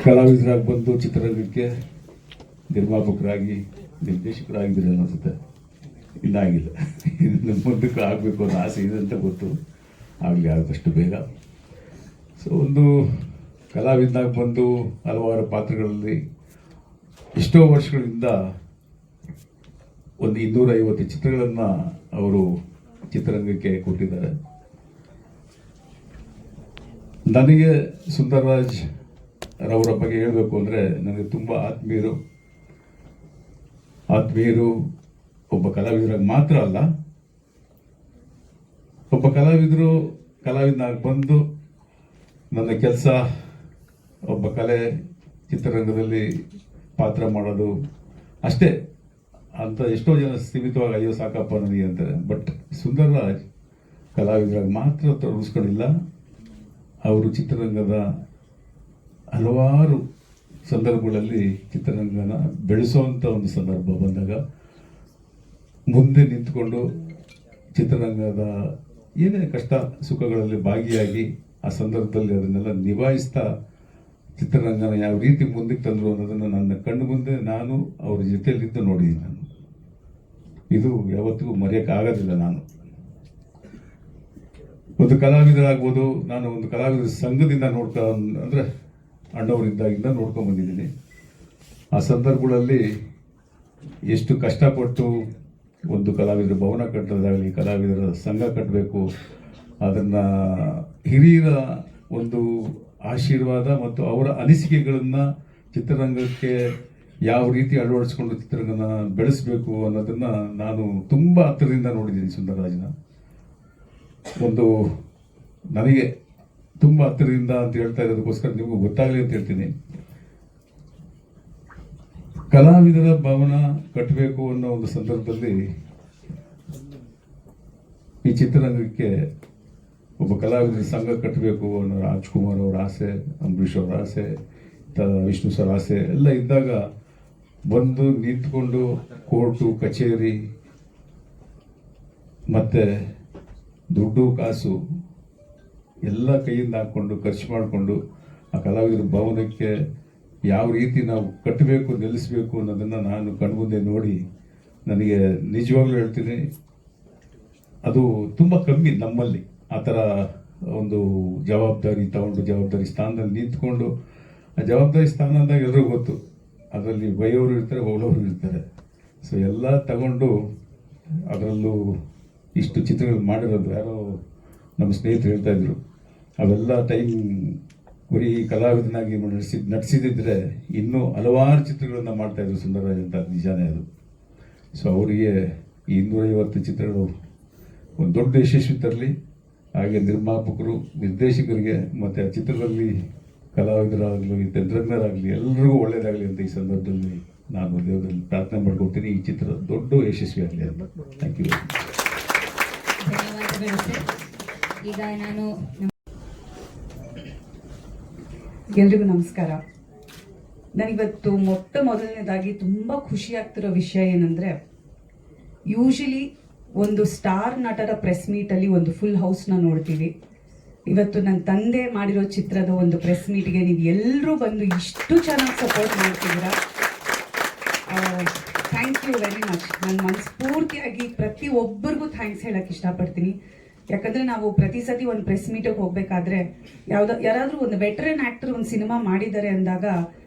ಕಲಾವಿದರಾಗಿ ಬಂದು ಚಿತ್ರರಂಗಕ್ಕೆ ನಿರ್ಮಾಪಕರಾಗಿ ನಿರ್ದೇಶಕರಾಗಿದ್ದೀರಿ ಅನಿಸುತ್ತೆ. ಇನ್ನಾಗಿಲ್ಲ, ಇನ್ನು ಮುಂದಕ್ಕೆ ಆಗಬೇಕು ಅನ್ನೋ ಆಸೆ ಇದೆ ಅಂತ ಗೊತ್ತು. ಆಗಲಿ ಆದಷ್ಟು ಬೇಗ. ಸೊ ಒಂದು ಕಲಾವಿದನಾಗಿ ಬಂದು ಹಲವಾರು ಪಾತ್ರಗಳಲ್ಲಿ ಎಷ್ಟೋ ವರ್ಷಗಳಿಂದ ಒಂದು 250 ಚಿತ್ರಗಳನ್ನು ಅವರು ಚಿತ್ರರಂಗಕ್ಕೆ ಕೊಟ್ಟಿದ್ದಾರೆ. ನನಗೆ ಸುಂದರರಾಜ್ ರವರ ಬಗ್ಗೆ ಹೇಳಬೇಕು ಅಂದರೆ ನನಗೆ ತುಂಬ ಆತ್ಮೀಯರು ಒಬ್ಬ ಕಲಾವಿದರಾಗಿ ಮಾತ್ರ ಅಲ್ಲ, ಒಬ್ಬ ಕಲಾವಿದನಾಗಿ ಬಂದು ನನ್ನ ಕೆಲಸ ಒಬ್ಬ ಕಲೆ ಚಿತ್ರರಂಗದಲ್ಲಿ ಪಾತ್ರ ಮಾಡೋದು ಅಷ್ಟೇ ಅಂತ ಎಷ್ಟೋ ಜನ ಸೀಮಿತವಾಗಿ ಅಯ್ಯೋ ಸಾಕಪ್ಪ ನನಗೆ ಅಂತಾರೆ. ಬಟ್ ಸುಂದರರಾಜ್ ಕಲಾವಿದರಾಗಿ ಮಾತ್ರ ತೊಡಗಿಸ್ಕೊಂಡಿಲ್ಲ, ಅವರು ಚಿತ್ರರಂಗದ ಹಲವಾರು ಸಂದರ್ಭಗಳಲ್ಲಿ ಚಿತ್ರರಂಗನ ಬೆಳೆಸುವಂಥ ಒಂದು ಸಂದರ್ಭ ಬಂದಾಗ ಮುಂದೆ ನಿಂತುಕೊಂಡು ಚಿತ್ರರಂಗದ ಏನೇ ಕಷ್ಟ ಸುಖಗಳಲ್ಲಿ ಭಾಗಿಯಾಗಿ ಆ ಸಂದರ್ಭದಲ್ಲಿ ಅದನ್ನೆಲ್ಲ ನಿಭಾಯಿಸ್ತಾ ಚಿತ್ರರಂಗನ ಯಾವ ರೀತಿ ಮುಂದಕ್ಕೆ ತಂದರು ಅನ್ನೋದನ್ನು ನನ್ನ ಕಣ್ಣು ಮುಂದೆ ನಾನು ಅವ್ರ ಜೊತೆಯಲ್ಲಿದ್ದು ನೋಡಿದ್ದೀನಿ. ನಾನು ಇದು ಯಾವತ್ತಿಗೂ ಮರೆಯೋಕ್ಕಾಗೋದಿಲ್ಲ. ನಾನು ಒಂದು ಕಲಾವಿದರಾಗ್ಬೋದು, ನಾನು ಒಂದು ಕಲಾವಿದರ ಸಂಘದಿಂದ ಅಂದರೆ ಅಣ್ಣವರಿದ್ದಾಗಿಂದ ನೋಡ್ಕೊಂಡು ಬಂದಿದ್ದೀನಿ. ಆ ಸಂದರ್ಭಗಳಲ್ಲಿ ಎಷ್ಟು ಕಷ್ಟಪಟ್ಟು ಒಂದು ಕಲಾವಿದರ ಭವನ ಕಟ್ಟೋದಾಗಲಿ, ಕಲಾವಿದರ ಸಂಘ ಕಟ್ಟಬೇಕು, ಅದನ್ನು ಹಿರಿಯರ ಒಂದು ಆಶೀರ್ವಾದ ಮತ್ತು ಅವರ ಅನಿಸಿಕೆಗಳನ್ನು ಚಿತ್ರರಂಗಕ್ಕೆ ಯಾವ ರೀತಿ ಅಳವಡಿಸ್ಕೊಂಡು ಚಿತ್ರರಂಗನ ಬೆಳೆಸಬೇಕು ಅನ್ನೋದನ್ನು ನಾನು ತುಂಬ ಹತ್ತಿರದಿಂದ ನೋಡಿದ್ದೀನಿ. ಸುಂದರರಾಜನ ಒಂದು ನನಗೆ ತುಂಬ ಹತ್ತಿರದಿಂದ ಅಂತ ಹೇಳ್ತಾ ಇರೋದಕ್ಕೋಸ್ಕರ ನಿಮಗೂ ಗೊತ್ತಾಗಲಿ ಅಂತ ಹೇಳ್ತೀನಿ. ಕಲಾವಿದರ ಭವನ ಕಟ್ಟಬೇಕು ಅನ್ನೋ ಒಂದು ಸಂದರ್ಭದಲ್ಲಿ ಈ ಚಿತ್ರರಂಗಕ್ಕೆ ಒಬ್ಬ ಕಲಾವಿದರ ಸಂಘ ಕಟ್ಟಬೇಕು ಅನ್ನೋ ರಾಜ್ಕುಮಾರ್ ಅವರ ಆಸೆ, ಅಂಬರೀಷ್ ಅವರ ಆಸೆ, ವಿಷ್ಣು ಸರ್ ಆಸೆ ಎಲ್ಲ ಇದ್ದಾಗ ಬಂದು ನಿಂತ್ಕೊಂಡು ಕೋರ್ಟು ಕಚೇರಿ ಮತ್ತೆ ದುಡ್ಡು ಕಾಸು ಎಲ್ಲ ಕೈಯಿಂದ ಹಾಕ್ಕೊಂಡು ಖರ್ಚು ಮಾಡಿಕೊಂಡು ಆ ಕಲಾವಿದರ ಭವನಕ್ಕೆ ಯಾವ ರೀತಿ ನಾವು ಕಟ್ಟಬೇಕು, ನಿಲ್ಲಿಸಬೇಕು ಅನ್ನೋದನ್ನು ನಾನು ಕಣ್ಮುಂದೆ ನೋಡಿ ನನಗೆ ನಿಜವಾಗ್ಲೂ ಹೇಳ್ತೀನಿ, ಅದು ತುಂಬ ಕಮ್ಮಿ ನಮ್ಮಲ್ಲಿ ಆ ಥರ ಒಂದು ಜವಾಬ್ದಾರಿ ತಗೊಂಡು ಜವಾಬ್ದಾರಿ ಸ್ಥಾನದಲ್ಲಿ ನಿಂತ್ಕೊಂಡು. ಆ ಜವಾಬ್ದಾರಿ ಸ್ಥಾನ ಅಂದಾಗ ಎಲ್ರಿಗೂ ಗೊತ್ತು, ಅದರಲ್ಲಿ ಬೈಯೋರು ಇರ್ತಾರೆ, ಹೊಗಳೋರು ಇರ್ತಾರೆ. ಸೊ ಎಲ್ಲ ತಗೊಂಡು ಅದರಲ್ಲೂ ಇಷ್ಟು ಚಿತ್ರಗಳು ಮಾಡಿರೋದು ಯಾರೋ ನಮ್ಮ ಸ್ನೇಹಿತರು ಹೇಳ್ತಾ ಇದ್ರು, ಅವೆಲ್ಲ ಟೈಮ್ ಬರೀ ಕಲಾವಿದನಾಗಿ ನಟಿಸಿದ್ರೆ ಇನ್ನೂ ಹಲವಾರು ಚಿತ್ರಗಳನ್ನು ಮಾಡ್ತಾಯಿದ್ರು ಸುಂದರರಾಜ್ ಅಂತ. ನಿಜಾನೇ ಅದು. ಸೊ ಅವರಿಗೆ ಈ 250 ಚಿತ್ರಗಳು ಒಂದು ದೊಡ್ಡ ಯಶಸ್ವಿ ತರಲಿ. ಹಾಗೆ ನಿರ್ಮಾಪಕರು, ನಿರ್ದೇಶಕರಿಗೆ ಮತ್ತು ಆ ಚಿತ್ರದಲ್ಲಿ ಕಲಾವಿದರಾಗಲಿ ತಂತ್ರಜ್ಞರಾಗಲಿ ಎಲ್ರಿಗೂ ಒಳ್ಳೆಯದಾಗಲಿ ಅಂತ ಈ ಸಂದರ್ಭದಲ್ಲಿ ನಾನು ದೇವರಲ್ಲಿ ಪ್ರಾರ್ಥನೆ ಮಾಡ್ಕೊಳ್ತೀನಿ. ಈ ಚಿತ್ರ ದೊಡ್ಡ ಯಶಸ್ವಿ ಆಗಲಿ ಅಂತ. Thank you. ಈಗ ನಾನು ಎಲ್ರಿಗೂ ನಮಸ್ಕಾರ. ನನಗಿವತ್ತು ಮೊದಲನೇದಾಗಿ ತುಂಬ ಖುಷಿ ಆಗ್ತಿರೋ ವಿಷಯ ಏನಂದರೆ, ಯೂಶಲಿ ಒಂದು ಸ್ಟಾರ್ ನಟರ ಪ್ರೆಸ್ ಮೀಟಲ್ಲಿ ಒಂದು ಫುಲ್ ಹೌಸ್ನ ನೋಡ್ತೀವಿ. ಇವತ್ತು ನನ್ನ ತಂದೆ ಮಾಡಿರೋ ಚಿತ್ರದ ಒಂದು ಪ್ರೆಸ್ ಮೀಟ್ಗೆ ನೀವು ಎಲ್ಲರೂ ಬಂದು ಇಷ್ಟು ಚೆನ್ನಾಗಿ ಸಪೋರ್ಟ್ ಮಾಡ್ತಿದ್ದೀರಾ. Thank you very much. ನಾನು ಮನಸ್ಫೂರ್ತಿಯಾಗಿ ಪ್ರತಿಯೊಬ್ಬರಿಗೂ ಥ್ಯಾಂಕ್ಸ್ ಹೇಳಕ್ಕೆ ಇಷ್ಟಪಡ್ತೀನಿ. ಯಾಕಂದರೆ ನಾವು ಪ್ರತಿ ಸತಿ ಒಂದು ಪ್ರೆಸ್ ಮೀಟಿಗೆ ಹೋಗಬೇಕಾದ್ರೆ ಯಾರಾದರೂ ಒಂದು ವೆಟರನ್ ಆ್ಯಕ್ಟರ್ ಒಂದು ಸಿನಿಮಾ ಮಾಡಿದ್ದಾರೆ ಅಂದಾಗ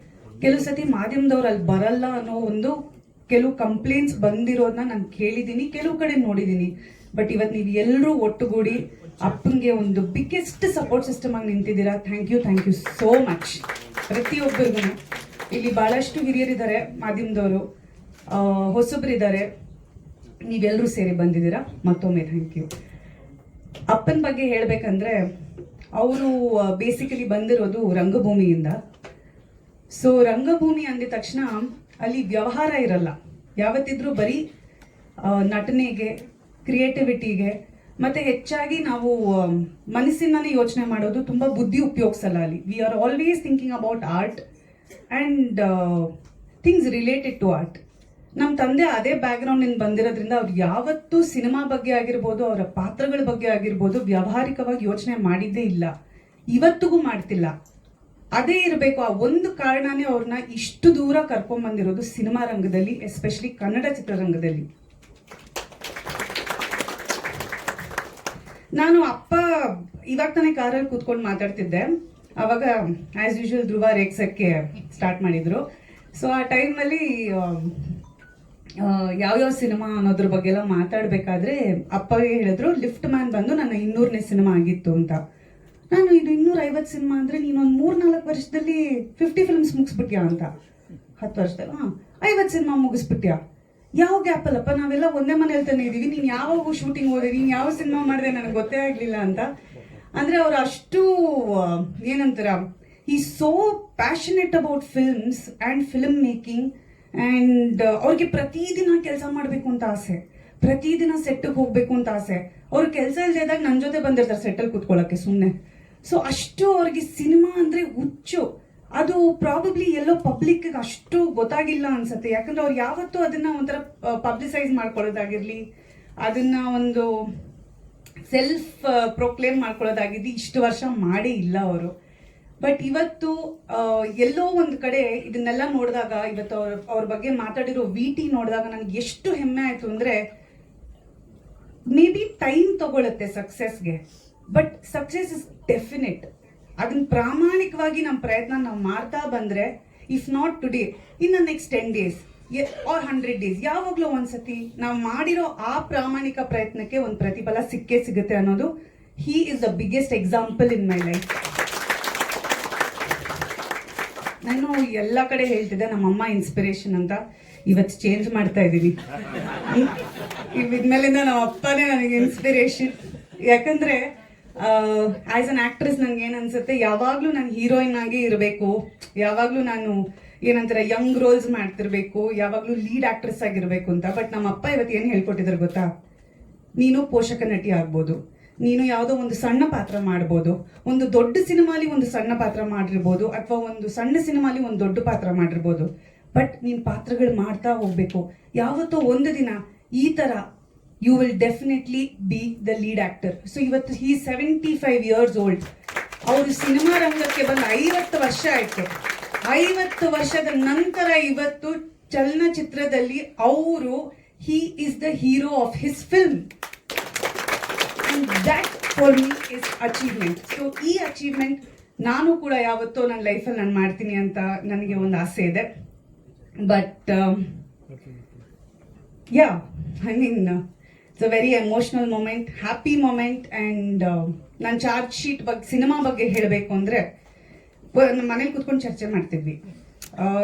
ಕೆಲವು ಸತಿ ಮಾಧ್ಯಮದವ್ರು ಅಲ್ಲಿ ಬರಲ್ಲ ಅನ್ನೋ ಕೆಲವು ಕಂಪ್ಲೇಂಟ್ಸ್ ಬಂದಿರೋದನ್ನ ನಾನು ಕೇಳಿದ್ದೀನಿ, ಕೆಲವು ಕಡೆ ನೋಡಿದ್ದೀನಿ. ಬಟ್ ಇವತ್ತು ನೀವು ಎಲ್ಲರೂ ಒಟ್ಟುಗೂಡಿ ಅಪ್ಪನಿಗೆ ಒಂದು ಬಿಗ್ಗೆಸ್ಟ್ ಸಪೋರ್ಟ್ ಸಿಸ್ಟಮ್ ಆಗಿ ನಿಂತಿದ್ದೀರಾ. ಥ್ಯಾಂಕ್ ಯು ಸೋ ಮಚ್ ಪ್ರತಿಯೊಬ್ಬರಿಗೂ. ಇಲ್ಲಿ ಭಾಳಷ್ಟು ಹಿರಿಯರಿದ್ದಾರೆ, ಮಾಧ್ಯಮದವರು, ಹೊಸಬ್ರಿದ್ದಾರೆ, ನೀವೆಲ್ಲರೂ ಸೇರಿ ಬಂದಿದ್ದೀರಾ. ಮತ್ತೊಮ್ಮೆ ಥ್ಯಾಂಕ್ ಯು. ಅಪ್ಪನ ಬಗ್ಗೆ ಹೇಳಬೇಕಂದ್ರೆ, ಅವರು ಬೇಸಿಕಲಿ ಬಂದಿರೋದು ರಂಗಭೂಮಿಯಿಂದ. ಸೊ ರಂಗಭೂಮಿ ಅಂದಿದ ತಕ್ಷಣ ಅಲ್ಲಿ ವ್ಯವಹಾರ ಇರಲ್ಲ, ಯಾವತ್ತಿದ್ರೂ ಬರೀ ನಟನೆಗೆ, ಕ್ರಿಯೇಟಿವಿಟಿಗೆ, ಮತ್ತು ಹೆಚ್ಚಾಗಿ ನಾವು ಮನಸ್ಸಿಂದನೇ ಯೋಚನೆ ಮಾಡೋದು, ತುಂಬ ಬುದ್ಧಿ ಉಪಯೋಗಿಸಲ್ಲ ಅಲ್ಲಿ. We are always thinking about art and things related to art. ನಮ್ಮ ತಂದೆ ಅದೇ ಬ್ಯಾಕ್ಗ್ರೌಂಡಿಂದ ಬಂದಿರೋದ್ರಿಂದ ಅವ್ರು ಯಾವತ್ತೂ ಸಿನಿಮಾ ಬಗ್ಗೆ ಆಗಿರ್ಬೋದು, ಅವರ ಪಾತ್ರಗಳ ಬಗ್ಗೆ ಆಗಿರ್ಬೋದು ವ್ಯಾವಹಾರಿಕವಾಗಿ ಯೋಚನೆ ಮಾಡಿದ್ದೇ ಇಲ್ಲ, ಇವತ್ತಿಗೂ ಮಾಡ್ತಿಲ್ಲ. ಅದೇ ಇರಬೇಕು. ಆ ಒಂದು ಕಾರಣನೇ ಅವ್ರನ್ನ ಇಷ್ಟು ದೂರ ಕರ್ಕೊಂಡ್ ಬಂದಿರೋದು ಸಿನಿಮಾ ರಂಗದಲ್ಲಿ, ಎಸ್ಪೆಷಲಿ ಕನ್ನಡ ಚಿತ್ರರಂಗದಲ್ಲಿ. ನಾನು ಅಪ್ಪ ಇವಾಗ ತಾನೇ ಕಾರಲ್ಲಿ ಕೂತ್ಕೊಂಡು ಮಾತಾಡ್ತಿದ್ದೆ, ಅವಾಗ ಆಸ್ ಯೂಶುವಲ್ ಧ್ರುವ ರೇಗ್ಸಕ್ಕೆ ಸ್ಟಾರ್ಟ್ ಮಾಡಿದ್ರು. ಸೊ ಆ ಟೈಮಲ್ಲಿ ಯಾವ್ಯಾವ ಸಿನಿಮಾ ಅನ್ನೋದ್ರ ಬಗ್ಗೆ ಎಲ್ಲ ಮಾತಾಡ್ಬೇಕಾದ್ರೆ ಅಪ್ಪಗೆ ಹೇಳಿದ್ರು, ಲಿಫ್ಟ್ ಮ್ಯಾನ್ ಬಂದು ನನ್ನ 200ನೇ ಸಿನಿಮಾ ಆಗಿತ್ತು ಅಂತ. ನಾನು ಇದು 250 ಸಿನಿಮಾ ಅಂದ್ರೆ ನೀನೊಂದು 3-4 ವರ್ಷದಲ್ಲಿ 50 ಫಿಲ್ಮ್ಸ್ ಮುಗಿಸ್ಬಿಟ್ಯಾ ಅಂತ. 10 ವರ್ಷದಲ್ಲಿ 50 ಸಿನಿಮಾ ಮುಗಿಸ್ಬಿಟ್ಯಾ? ಯಾವ ಗ್ಯಾಪ್ ಅಲ್ಲಪ್ಪ, ನಾವೆಲ್ಲ ಒಂದೇ ಮನೇಲಿ ತಾನೇ ಇದೀವಿ, ನೀನ್ ಯಾವಾಗ ಶೂಟಿಂಗ್ ಹೋದೆ, ನೀನ್ ಯಾವ ಸಿನಿಮಾ ಮಾಡಿದೆ ನನಗೆ ಗೊತ್ತೇ ಆಗ್ಲಿಲ್ಲ ಅಂತ. ಅಂದ್ರೆ ಅವ್ರು ಅಷ್ಟು ಏನಂತಾರ, ಈ so passionate about films and film making. And ಅವ್ರಿಗೆ ಪ್ರತಿದಿನ ಕೆಲಸ ಮಾಡ್ಬೇಕು ಅಂತ ಆಸೆ, ಪ್ರತಿದಿನ ಸೆಟ್ಗೆ ಹೋಗ್ಬೇಕು ಅಂತ ಆಸೆ. ಅವ್ರ ಕೆಲಸ ಇಲ್ದಾಗ ನನ್ನ ಜೊತೆ ಬಂದಿರ್ತಾರೆ ಸೆಟ್ಟಲ್ಲಿ ಕೂತ್ಕೊಳ್ಳೋಕೆ ಸುಮ್ಮನೆ. ಸೊ ಅಷ್ಟು ಅವ್ರಿಗೆ ಸಿನಿಮಾ ಅಂದ್ರೆ ಹುಚ್ಚು. ಅದು ಪ್ರಾಬಬ್ಲಿ ಎಲ್ಲೋ ಪಬ್ಲಿಕ್ ಅಷ್ಟು ಗೊತ್ತಾಗಿಲ್ಲ ಅನ್ಸತ್ತೆ, ಯಾಕಂದ್ರೆ ಅವ್ರು ಯಾವತ್ತೂ ಅದನ್ನ ಒಂಥರ ಪಬ್ಲಿಸೈಸ್ ಮಾಡ್ಕೊಳ್ಳೋದಾಗಿರ್ಲಿ, ಅದನ್ನ ಒಂದು ಸೆಲ್ಫ್ ಪ್ರೊಕ್ಲೇಮ್ ಮಾಡ್ಕೊಳ್ಳೋದಾಗಿದ್ದು ಇಷ್ಟು ವರ್ಷ ಮಾಡೇ ಇಲ್ಲ ಅವರು. ಬಟ್ ಇವತ್ತು ಎಲ್ಲೋ ಒಂದು ಕಡೆ ಇದನ್ನೆಲ್ಲ ನೋಡಿದಾಗ, ಇವತ್ತು ಅವ್ರ ಬಗ್ಗೆ ಮಾತಾಡಿರೋ VT ನೋಡಿದಾಗ ನನಗೆ ಎಷ್ಟು ಹೆಮ್ಮೆ ಆಯ್ತು ಅಂದ್ರೆ, ಮೇ ಬಿ ಟೈಮ್ ತಗೊಳುತ್ತೆ ಸಕ್ಸಸ್ಗೆ, ಬಟ್ ಸಕ್ಸಸ್ ಇಸ್ ಡೆಫಿನೆಟ್. ಅದನ್ನ ಪ್ರಾಮಾಣಿಕವಾಗಿ ನಮ್ಮ ಪ್ರಯತ್ನ ನಾವು ಮಾಡ್ತಾ ಬಂದ್ರೆ, if not today, in the next 10 days or 100 days, ಯಾವಾಗ್ಲೂ ಒಂದ್ಸತಿ ನಾವು ಮಾಡಿರೋ ಆ ಪ್ರಾಮಾಣಿಕ ಪ್ರಯತ್ನಕ್ಕೆ ಒಂದು ಪ್ರತಿಫಲ ಸಿಕ್ಕೇ ಸಿಗುತ್ತೆ ಅನ್ನೋದು, he is the biggest example in my life. ನಾನು ಎಲ್ಲ ಕಡೆ ಹೇಳ್ತಿದ್ದೆ ನಮ್ಮಮ್ಮ ಇನ್ಸ್ಪಿರೇಷನ್ ಅಂತ, ಇವತ್ತು ಚೇಂಜ್ ಮಾಡ್ತಾ ಇದ್ದೀವಿ. ಇದ್ಮೇಲಿಂದ ನಮ್ಮ ಅಪ್ಪನೇ ನನಗೆ ಇನ್ಸ್ಪಿರೇಷನ್. ಯಾಕಂದ್ರೆ ಆಸ್ ಅನ್ ಆಕ್ಟ್ರೆಸ್ ನನ್ಗೆ ಏನ್ ಅನ್ಸುತ್ತೆ, ಯಾವಾಗ್ಲೂ ನಾನು ಹೀರೋಯಿನ್ ಆಗಿ ಇರಬೇಕು, ಯಾವಾಗ್ಲೂ ನಾನು ಏನಂತಾರೆ ಯಂಗ್ ರೋಲ್ಸ್ ಮಾಡ್ತಿರ್ಬೇಕು, ಯಾವಾಗ್ಲೂ ಲೀಡ್ ಆಕ್ಟ್ರೆಸ್ ಆಗಿರ್ಬೇಕು ಅಂತ. ಬಟ್ ನಮ್ಮ ಅಪ್ಪ ಇವತ್ತು ಏನ್ ಹೇಳ್ಕೊಟ್ಟಿದ್ರು ಗೊತ್ತಾ, ನೀನು ಪೋಷಕ ನಟಿ ಆಗ್ಬೋದು, ನೀನು ಯಾವುದೋ ಒಂದು ಸಣ್ಣ ಪಾತ್ರ ಮಾಡ್ಬೋದು, ಒಂದು ದೊಡ್ಡ ಸಿನಿಮಾಲಿ ಒಂದು ಸಣ್ಣ ಪಾತ್ರ ಮಾಡಿರ್ಬೋದು, ಅಥವಾ ಒಂದು ಸಣ್ಣ ಸಿನಿಮಾಲಿ ಒಂದು ದೊಡ್ಡ ಪಾತ್ರ ಮಾಡಿರ್ಬೋದು, ಬಟ್ ನೀನ್ ಪಾತ್ರಗಳು ಮಾಡ್ತಾ ಹೋಗ್ಬೇಕು. ಯಾವತ್ತೋ ಒಂದು ದಿನ ಈ ತರ you will definitely be the lead actor. So ಇವತ್ತು ಹಿ 75 years old. ಅವರು ಸಿನಿಮಾ ರಂಗಕ್ಕೆ ಬಂದು 50 ವರ್ಷ ಆಯ್ತು. 50 ವರ್ಷದ ನಂತರ ಇವತ್ತು ಚಲನಚಿತ್ರದಲ್ಲಿ ಅವರು he is the hero of his film. And that for me is achievement. So ಈ ಅಚೀವ್ಮೆಂಟ್ ನಾನು ಕೂಡ ಯಾವತ್ತೋ ನನ್ನ ಲೈಫಲ್ಲಿ ನಾನು ಮಾಡ್ತೀನಿ ಅಂತ ನನಗೆ ಒಂದು ಆಸೆ ಇದೆ. But I mean it's a very emotional moment, happy moment. And ನಾನು ಚಾರ್ಜ್ ಶೀಟ್ ಬಗ್ಗೆ, ಸಿನಿಮಾ ಬಗ್ಗೆ ಹೇಳಬೇಕು ಅಂದರೆ, ನಮ್ಮ ಮನೇಲಿ ಕೂತ್ಕೊಂಡು ಚರ್ಚೆ ಮಾಡ್ತಿದ್ವಿ.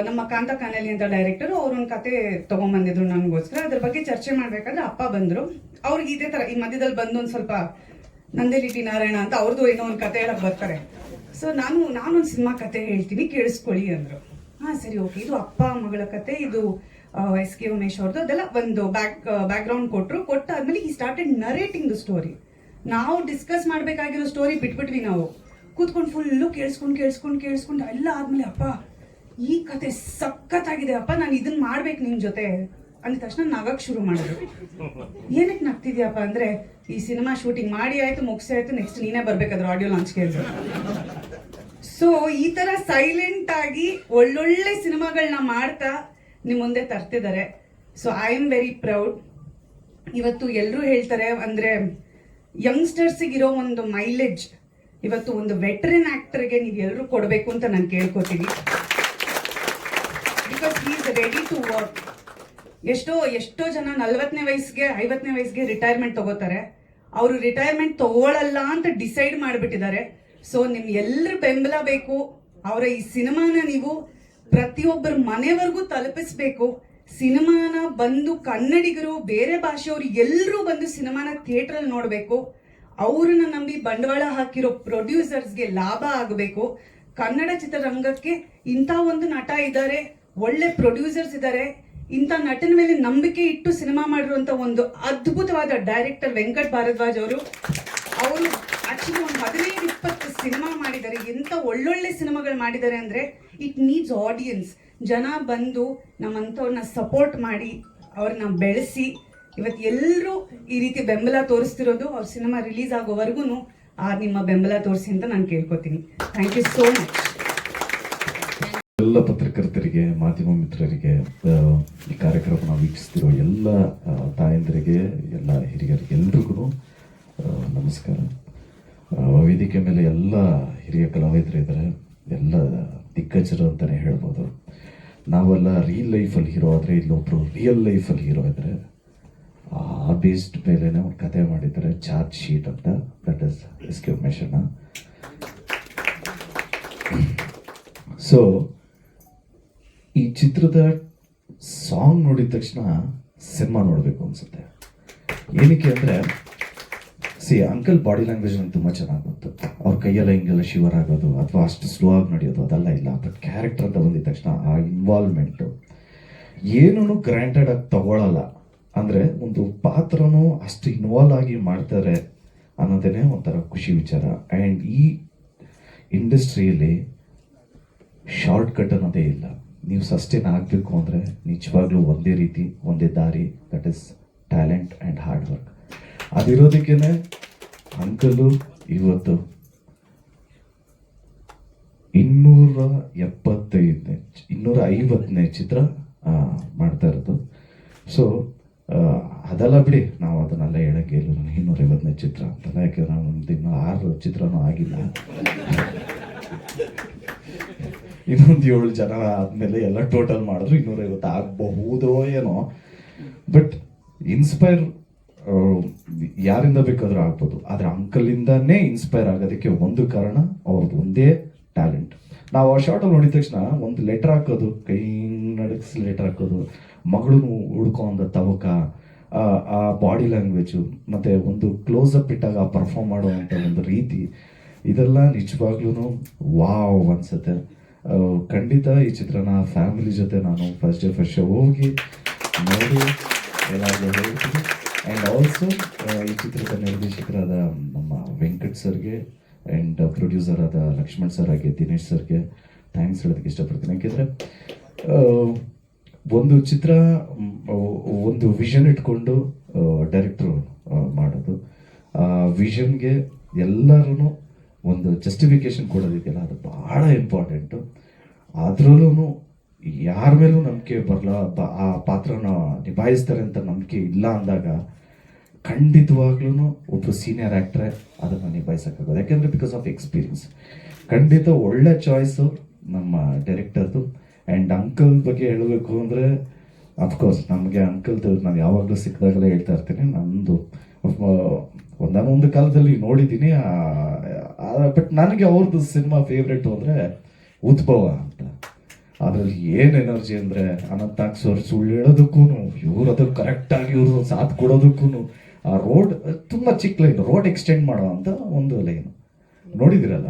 ನಮ್ಮ ಕಾಂತ ಕಾನಲಿ ಅಂತ ಡೈರೆಕ್ಟರ್, ಅವ್ರೊಂದು ಕತೆ ತಗೊಂಡ್ಬಂದಿದ್ರು ನನಗೋಸ್ಕರ. ಅದ್ರ ಬಗ್ಗೆ ಚರ್ಚೆ ಮಾಡ್ಬೇಕಾದ್ರೆ ಅಪ್ಪ ಬಂದ್ರು. ಅವ್ರಿಗೆ ಇದೇ ತರ ಈ ಮಧ್ಯದಲ್ಲಿ ಬಂದು ಒಂದು ಸ್ವಲ್ಪ ನಂದೇಲಿ ಟಿ ನಾರಾಯಣ ಅಂತ ಅವ್ರದ್ದು ಏನೋ ಒಂದು ಕತೆ ಹೇಳಕ್ ಬರ್ತಾರೆ. ಸೊ ನಾನೊಂದು ಸಿನಿಮಾ ಕತೆ ಹೇಳ್ತೀನಿ ಕೇಳಿಸ್ಕೊಳ್ಳಿ ಅಂದ್ರು. ಸರಿ ಓಕೆ, ಇದು ಅಪ್ಪ ಮಗಳ ಕತೆ, ಇದು SK ಉಮೇಶ್ ಅವ್ರದ್ದು, ಅದೆಲ್ಲ ಒಂದು ಬ್ಯಾಕ್ ಗ್ರೌಂಡ್ ಕೊಟ್ಟಾದ್ಮೇಲೆ ಈ ಸ್ಟಾರ್ಟೆಡ್ ನರೇಟಿಂಗ್ ದ ಸ್ಟೋರಿ. ನಾವು ಡಿಸ್ಕಸ್ ಮಾಡ್ಬೇಕಾಗಿರೋ ಸ್ಟೋರಿ ಬಿಟ್ಬಿಟ್ವಿ. ನಾವು ಕೂತ್ಕೊಂಡು ಫುಲ್ಲು ಕೇಳಿಸ್ಕೊಂಡು ಎಲ್ಲ ಆದ್ಮೇಲೆ, ಅಪ್ಪ ಈ ಕತೆ ಸಖತ್ತಾಗಿದೆ ಅಪ್ಪ, ನಾನು ಇದನ್ನ ಮಾಡ್ಬೇಕು ನಿನ್ ಜೊತೆ ಅಂದ ತಕ್ಷಣ ನಗಕ್ ಶುರು ಮಾಡಿದ್ರು. ಏನಕ್ಕೆ ನಗ್ತಿದ್ಯಪ್ಪ ಅಂದ್ರೆ, ಈ ಸಿನಿಮಾ ಶೂಟಿಂಗ್ ಮಾಡಿ ಆಯ್ತು, ಮುಗಿಸಿ ಆಯ್ತು, ನೆಕ್ಸ್ಟ್ ನೀನೇ ಬರ್ಬೇಕಾದ್ರೆ ಆಡಿಯೋ ಲಾಂಚ್ ಕೇಳಿದ್ರು. ಸೊ ಈ ತರ ಸೈಲೆಂಟ್ ಆಗಿ ಒಳ್ಳೊಳ್ಳೆ ಸಿನಿಮಾಗಳನ್ನ ಮಾಡ್ತಾ ನಿಮ್ ಮುಂದೆ ತರ್ತಿದ್ದಾರೆ. So I am very proud. ಇವತ್ತು ಎಲ್ಲರೂ ಹೇಳ್ತಾರೆ ಅಂದ್ರೆ, ಯಂಗ್ಸ್ಟರ್ಸಿಗೆ ಇರೋ ಒಂದು ಮೈಲೇಜ್ ಇವತ್ತು ಒಂದು ವೆಟರನ್ ಆಕ್ಟರ್ಗೆ ನೀವು ಎಲ್ಲರೂ ಕೊಡಬೇಕು ಅಂತ ನಾನು ಕೇಳ್ಕೊತೀನಿ. Because he is ready to work. ಎಷ್ಟೋ ಜನ 40ನೇ ವಯಸ್ಸಿಗೆ 50ನೇ ವಯಸ್ಸಿಗೆ ರಿಟೈರ್ಮೆಂಟ್ ತಗೋತಾರೆ. ಅವರು ರಿಟೈರ್ಮೆಂಟ್ ತಗೊಳ್ಳಲ್ಲ ಅಂತ ಡಿಸೈಡ್ ಮಾಡಿಬಿಟ್ಟಿದ್ದಾರೆ. ಸೊ ನಿಮ್ ಎಲ್ಲರ ಬೆಂಬಲ ಬೇಕು. ಅವರ ಈ ಸಿನಿಮಾನ ನೀವು ಪ್ರತಿಯೊಬ್ಬರ ಮನೆವರೆಗೂ ತಲುಪಿಸ್ಬೇಕು. ಸಿನಿಮಾನ ಬಂದು ಕನ್ನಡಿಗರು, ಬೇರೆ ಭಾಷೆಯವರು ಎಲ್ಲರೂ ಬಂದು ಸಿನಿಮಾನ ಥಿಯೇಟರ್ ಅಲ್ಲಿ ನೋಡ್ಬೇಕು. ಅವ್ರನ್ನ ನಂಬಿ ಬಂಡವಾಳ ಹಾಕಿರೋ ಪ್ರೊಡ್ಯೂಸರ್ಸ್ಗೆ ಲಾಭ ಆಗಬೇಕು. ಕನ್ನಡ ಚಿತ್ರರಂಗಕ್ಕೆ ಇಂಥ ಒಂದು ನಟ ಇದ್ದಾರೆ, ಒಳ್ಳೆ ಪ್ರೊಡ್ಯೂಸರ್ಸ್ ಇದ್ದಾರೆ, ಇಂಥ ನಟನ ಮೇಲೆ ನಂಬಿಕೆ ಇಟ್ಟು ಸಿನಿಮಾ ಮಾಡಿರುವಂತ ಒಂದು ಅದ್ಭುತವಾದ ಡೈರೆಕ್ಟರ್ ವೆಂಕಟ್ ಭಾರದ್ವಾಜ್ ಅವರು ಆಕ್ಚುಲಿ ಒಂದು 15-20 ಸಿನಿಮಾ ಮಾಡಿದ್ದಾರೆ. ಎಂತ ಒಳ್ಳೊಳ್ಳೆ ಸಿನಿಮಾಗಳು ಮಾಡಿದ್ದಾರೆ ಅಂದ್ರೆ, ಇಟ್ ನೀಡ್ಸ್ ಆಡಿಯನ್ಸ್. ಜನ ಬಂದು ನಮ್ಮಂಥವ್ರನ್ನ ಸಪೋರ್ಟ್ ಮಾಡಿ ಅವ್ರನ್ನ ಬೆಳೆಸಿ ಇವತ್ತು ಎಲ್ಲರೂ ಈ ರೀತಿ ಬೆಂಬಲ ತೋರಿಸ್ತಿರೋದು. ಅವ್ರ ಸಿನಿಮಾ ರಿಲೀಸ್ ಆಗೋವರೆಗೂ ನಿಮ್ಮ ಬೆಂಬಲ ತೋರಿಸಿ ಅಂತ ನಾನು ಕೇಳ್ಕೊತೀನಿ. Thank you so much. ಎಲ್ಲ ಪತ್ರಕರ್ತರಿಗೆ, ಮಾಧ್ಯಮ ಮಿತ್ರರಿಗೆ, ಈ ಕಾರ್ಯಕ್ರಮನ ವೀಕ್ಷಿಸ್ತಿರೋ ಎಲ್ಲ ತಾಯಂದಿರಿಗೆ, ಎಲ್ಲ ಹಿರಿಯರಿಗೆ, ಎಲ್ರಿಗೂ ನಮಸ್ಕಾರ. ವೇದಿಕೆ ಮೇಲೆ ಎಲ್ಲ ಹಿರಿಯ ಕಲಾವಿದರು ಇದ್ದಾರೆ, ಎಲ್ಲ ದಿಗ್ಗಜರು ಅಂತಲೇ ಹೇಳ್ಬೋದು. ನಾವೆಲ್ಲ ರಿಯಲ್ ಲೈಫಲ್ಲಿ ಹೀರೋ ಆದರೆ, ಇಲ್ಲೊಬ್ರು ರಿಯಲ್ ಲೈಫಲ್ಲಿ ಹೀರೋ ಇದ್ದಾರೆ. ಆ ಬೇಸ್ಡ್ ಮೇಲೆನೆ ಒಂದು ಕತೆ ಮಾಡಿದ್ದಾರೆ, ಚಾರ್ಜ್ ಶೀಟ್ ಅಂತ. That is S K. ಉಮೇಶಣ್ಣ. ಸೊ ಈ ಚಿತ್ರದ ಸಾಂಗ್ ನೋಡಿದ ತಕ್ಷಣ ಸಿನಿಮಾ ನೋಡಬೇಕು ಅನ್ಸುತ್ತೆ. ಏನಕ್ಕೆ ಅಂದರೆ, ಅಂಕಲ್ ಬಾಡಿ ಲ್ಯಾಂಗ್ವೇಜ್ ನಂಗೆ ತುಂಬ ಚೆನ್ನಾಗಿ ಗೊತ್ತು. ಅವ್ರ ಕೈಯೆಲ್ಲ ಹಿಂಗೆಲ್ಲ ಶಿವರ್ ಆಗೋದು ಅಥವಾ ಅಷ್ಟು ಸ್ಲೋ ಆಗಿ ನಡೆಯೋದು ಅದೆಲ್ಲ ಇಲ್ಲ. ಬಟ್ ಕ್ಯಾರೆಕ್ಟರ್ ಅಂತ ಬಂದಿದ ತಕ್ಷಣ ಆ ಇನ್ವಾಲ್ವ್ಮೆಂಟು ಏನೂ ಗ್ರ್ಯಾಂಟೆಡ್ ಆಗಿ ತಗೊಳ್ಳಲ್ಲ. ಅಂದರೆ ಒಂದು ಪಾತ್ರನೂ ಅಷ್ಟು ಇನ್ವಾಲ್ವ್ ಆಗಿ ಮಾಡ್ತಾರೆ ಅನ್ನೋದೇ ಒಂಥರ ಖುಷಿ ವಿಚಾರ. ಆ್ಯಂಡ್ ಈ ಇಂಡಸ್ಟ್ರಿಯಲ್ಲಿ ಶಾರ್ಟ್ ಕಟ್ ಅನ್ನೋದೇ ಇಲ್ಲ. ನೀವು ಸಸ್ಟೇನ್ ಆಗಬೇಕು ಅಂದರೆ ನಿಜವಾಗ್ಲೂ ಒಂದೇ ರೀತಿ, ಒಂದೇ ದಾರಿ, that is talent and hard work. ಅದಿರೋದಕ್ಕೇ ಅಂಕಲು ಇವತ್ತು 250ನೇ ಚಿತ್ರ ಮಾಡ್ತಾ ಇರೋದು. ಸೊ ಅದೆಲ್ಲ ಬಿಡಿ, ನಾವು ಅದನ್ನೆಲ್ಲ ಹೇಳೋಕ್ಕೆ ಇಲ್ಲ. ನಾನು 250ನೇ ಚಿತ್ರ ಅಂತಲ್ಲ, ಯಾಕೆಂದ್ರೆ ನಾನು ಇನ್ನೂ 6 ಚಿತ್ರನೂ ಆಗಿಲ್ಲ. ಇನ್ನೊಂದು 7 ಜನ ಆದಮೇಲೆ ಎಲ್ಲ ಟೋಟಲ್ ಮಾಡಿದ್ರು 250 ಆಗಬಹುದೋ ಏನೋ. ಬಟ್ ಇನ್ಸ್ಪೈರ್ ಯಾರಿಂದ ಬೇಕಾದ್ರೂ ಆಗ್ಬೋದು, ಆದರೆ ಅಂಕಲಿಂದಾನೇ ಇನ್ಸ್ಪೈರ್ ಆಗೋದಕ್ಕೆ ಒಂದು ಕಾರಣ ಅವ್ರದ್ದು ಒಂದೇ ಟ್ಯಾಲೆಂಟ್. ನಾವು ಆ ಶಾರ್ಟಲ್ಲಿ ನೋಡಿದ ತಕ್ಷಣ ಒಂದು ಲೆಟರ್ ಹಾಕೋದು, ಕೈ ನಡಗಿಸಿ ಲೆಟರ್ ಹಾಕೋದು, ಮಗಳನ್ನು ಹುಡ್ಕೋ ಅಂದ ತವಕ, ಆ ಬಾಡಿ ಲ್ಯಾಂಗ್ವೇಜು, ಮತ್ತು ಒಂದು ಕ್ಲೋಸಪ್ ಇಟ್ಟಾಗ ಪರ್ಫಾರ್ಮ್ ಮಾಡುವಂಥ ಒಂದು ರೀತಿ, ಇದೆಲ್ಲ ನಿಜವಾಗ್ಲೂ ವಾವ್ ಅನ್ಸುತ್ತೆ. ಖಂಡಿತ ಈ ಚಿತ್ರನ ಫ್ಯಾಮಿಲಿ ಜೊತೆ ನಾನು ಫಸ್ಟ್ ಡೇ ಫಸ್ಟ್ ಶೋ ಹೋಗಿ ನೋಡಿ ಎಲ್ಲಾದರೂ ಹೇಳ್ತೀನಿ. ಆ್ಯಂಡ್ ಆಲ್ಸೋ ಈ ಚಿತ್ರದ ನಿರ್ದೇಶಕರಾದ ನಮ್ಮ ವೆಂಕಟ್ ಸರ್ಗೆ ಆ್ಯಂಡ್ ಪ್ರೊಡ್ಯೂಸರ್ ಆದ ಲಕ್ಷ್ಮಣ್ ಸರ್ ಹಾಗೆ ದಿನೇಶ್ ಸರ್ಗೆ ಥ್ಯಾಂಕ್ಸ್ ಹೇಳೋದಕ್ಕೆ ಇಷ್ಟಪಡ್ತೀನಿ. ಯಾಕೆಂದರೆ ಒಂದು ಚಿತ್ರ ಒಂದು ವಿಷನ್ ಇಟ್ಕೊಂಡು ಡೈರೆಕ್ಟ್ರು ಮಾಡೋದು, ಆ ವಿಷನ್ಗೆ ಎಲ್ಲರೂ ಒಂದು ಜಸ್ಟಿಫಿಕೇಶನ್ ಕೊಡೋದಕ್ಕೆಲ್ಲ ಅದು ಭಾಳ ಇಂಪಾರ್ಟೆಂಟು. ಅದರಲ್ಲೂ ಯಾರ ಮೇಲೂ ನಂಬಿಕೆ ಬರಲ್ಲ, ಆ ಪಾತ್ರನ ನಿಭಾಯಿಸ್ತಾರೆ ಅಂತ ನಂಬಿಕೆ ಇಲ್ಲ ಅಂದಾಗ ಖಂಡಿತವಾಗ್ಲೂ ಒಬ್ಬರು ಸೀನಿಯರ್ ಆ್ಯಕ್ಟ್ರೇ ಅದನ್ನು ನಿಭಾಯಿಸೋಕ್ಕಾಗೋದು. ಯಾಕೆಂದರೆ ಬಿಕಾಸ್ ಆಫ್ ಎಕ್ಸ್ಪೀರಿಯನ್ಸ್. ಖಂಡಿತ ಒಳ್ಳೆ ಚಾಯ್ಸು ನಮ್ಮ ಡೈರೆಕ್ಟರ್ದು. ಆ್ಯಂಡ್ ಅಂಕಲ್ ಬಗ್ಗೆ ಹೇಳಬೇಕು ಅಂದರೆ, ಅಫ್ಕೋರ್ಸ್ ನಮಗೆ ಅಂಕಲ್ದು ನಾನು ಯಾವಾಗಲೂ ಸಿಕ್ಕಿದಾಗಲೇ ಹೇಳ್ತಾ ಇರ್ತೀನಿ. ನಂದು ಒಂದಾನೊಂದು ಕಾಲದಲ್ಲಿ ನೋಡಿದ್ದೀನಿ, ಬಟ್ ನನಗೆ ಅವ್ರದ್ದು ಸಿನಿಮಾ ಫೇವ್ರೇಟು ಅಂದರೆ ಉದ್ಭವ ಅಂತ. ಅದರಲ್ಲಿ ಏನು ಎನರ್ಜಿ ಅಂದರೆ, ಅನಂತಾಗ್ ಸರ್ ಸುಳ್ಳು ಹೇಳೋದಕ್ಕೂ, ಇವ್ರು ಅದಕ್ಕೆ ಕರೆಕ್ಟಾಗಿ ಇವರು ಸಾಥ್ ಕೊಡೋದಕ್ಕೂ, ಆ ರೋಡ್ ತುಂಬ ಚಿಕ್ಕ ಲೈನು, ರೋಡ್ ಎಕ್ಸ್ಟೆಂಡ್ ಮಾಡೋ ಅಂತ ಒಂದು ಲೈನು ನೋಡಿದಿರಲ್ಲ.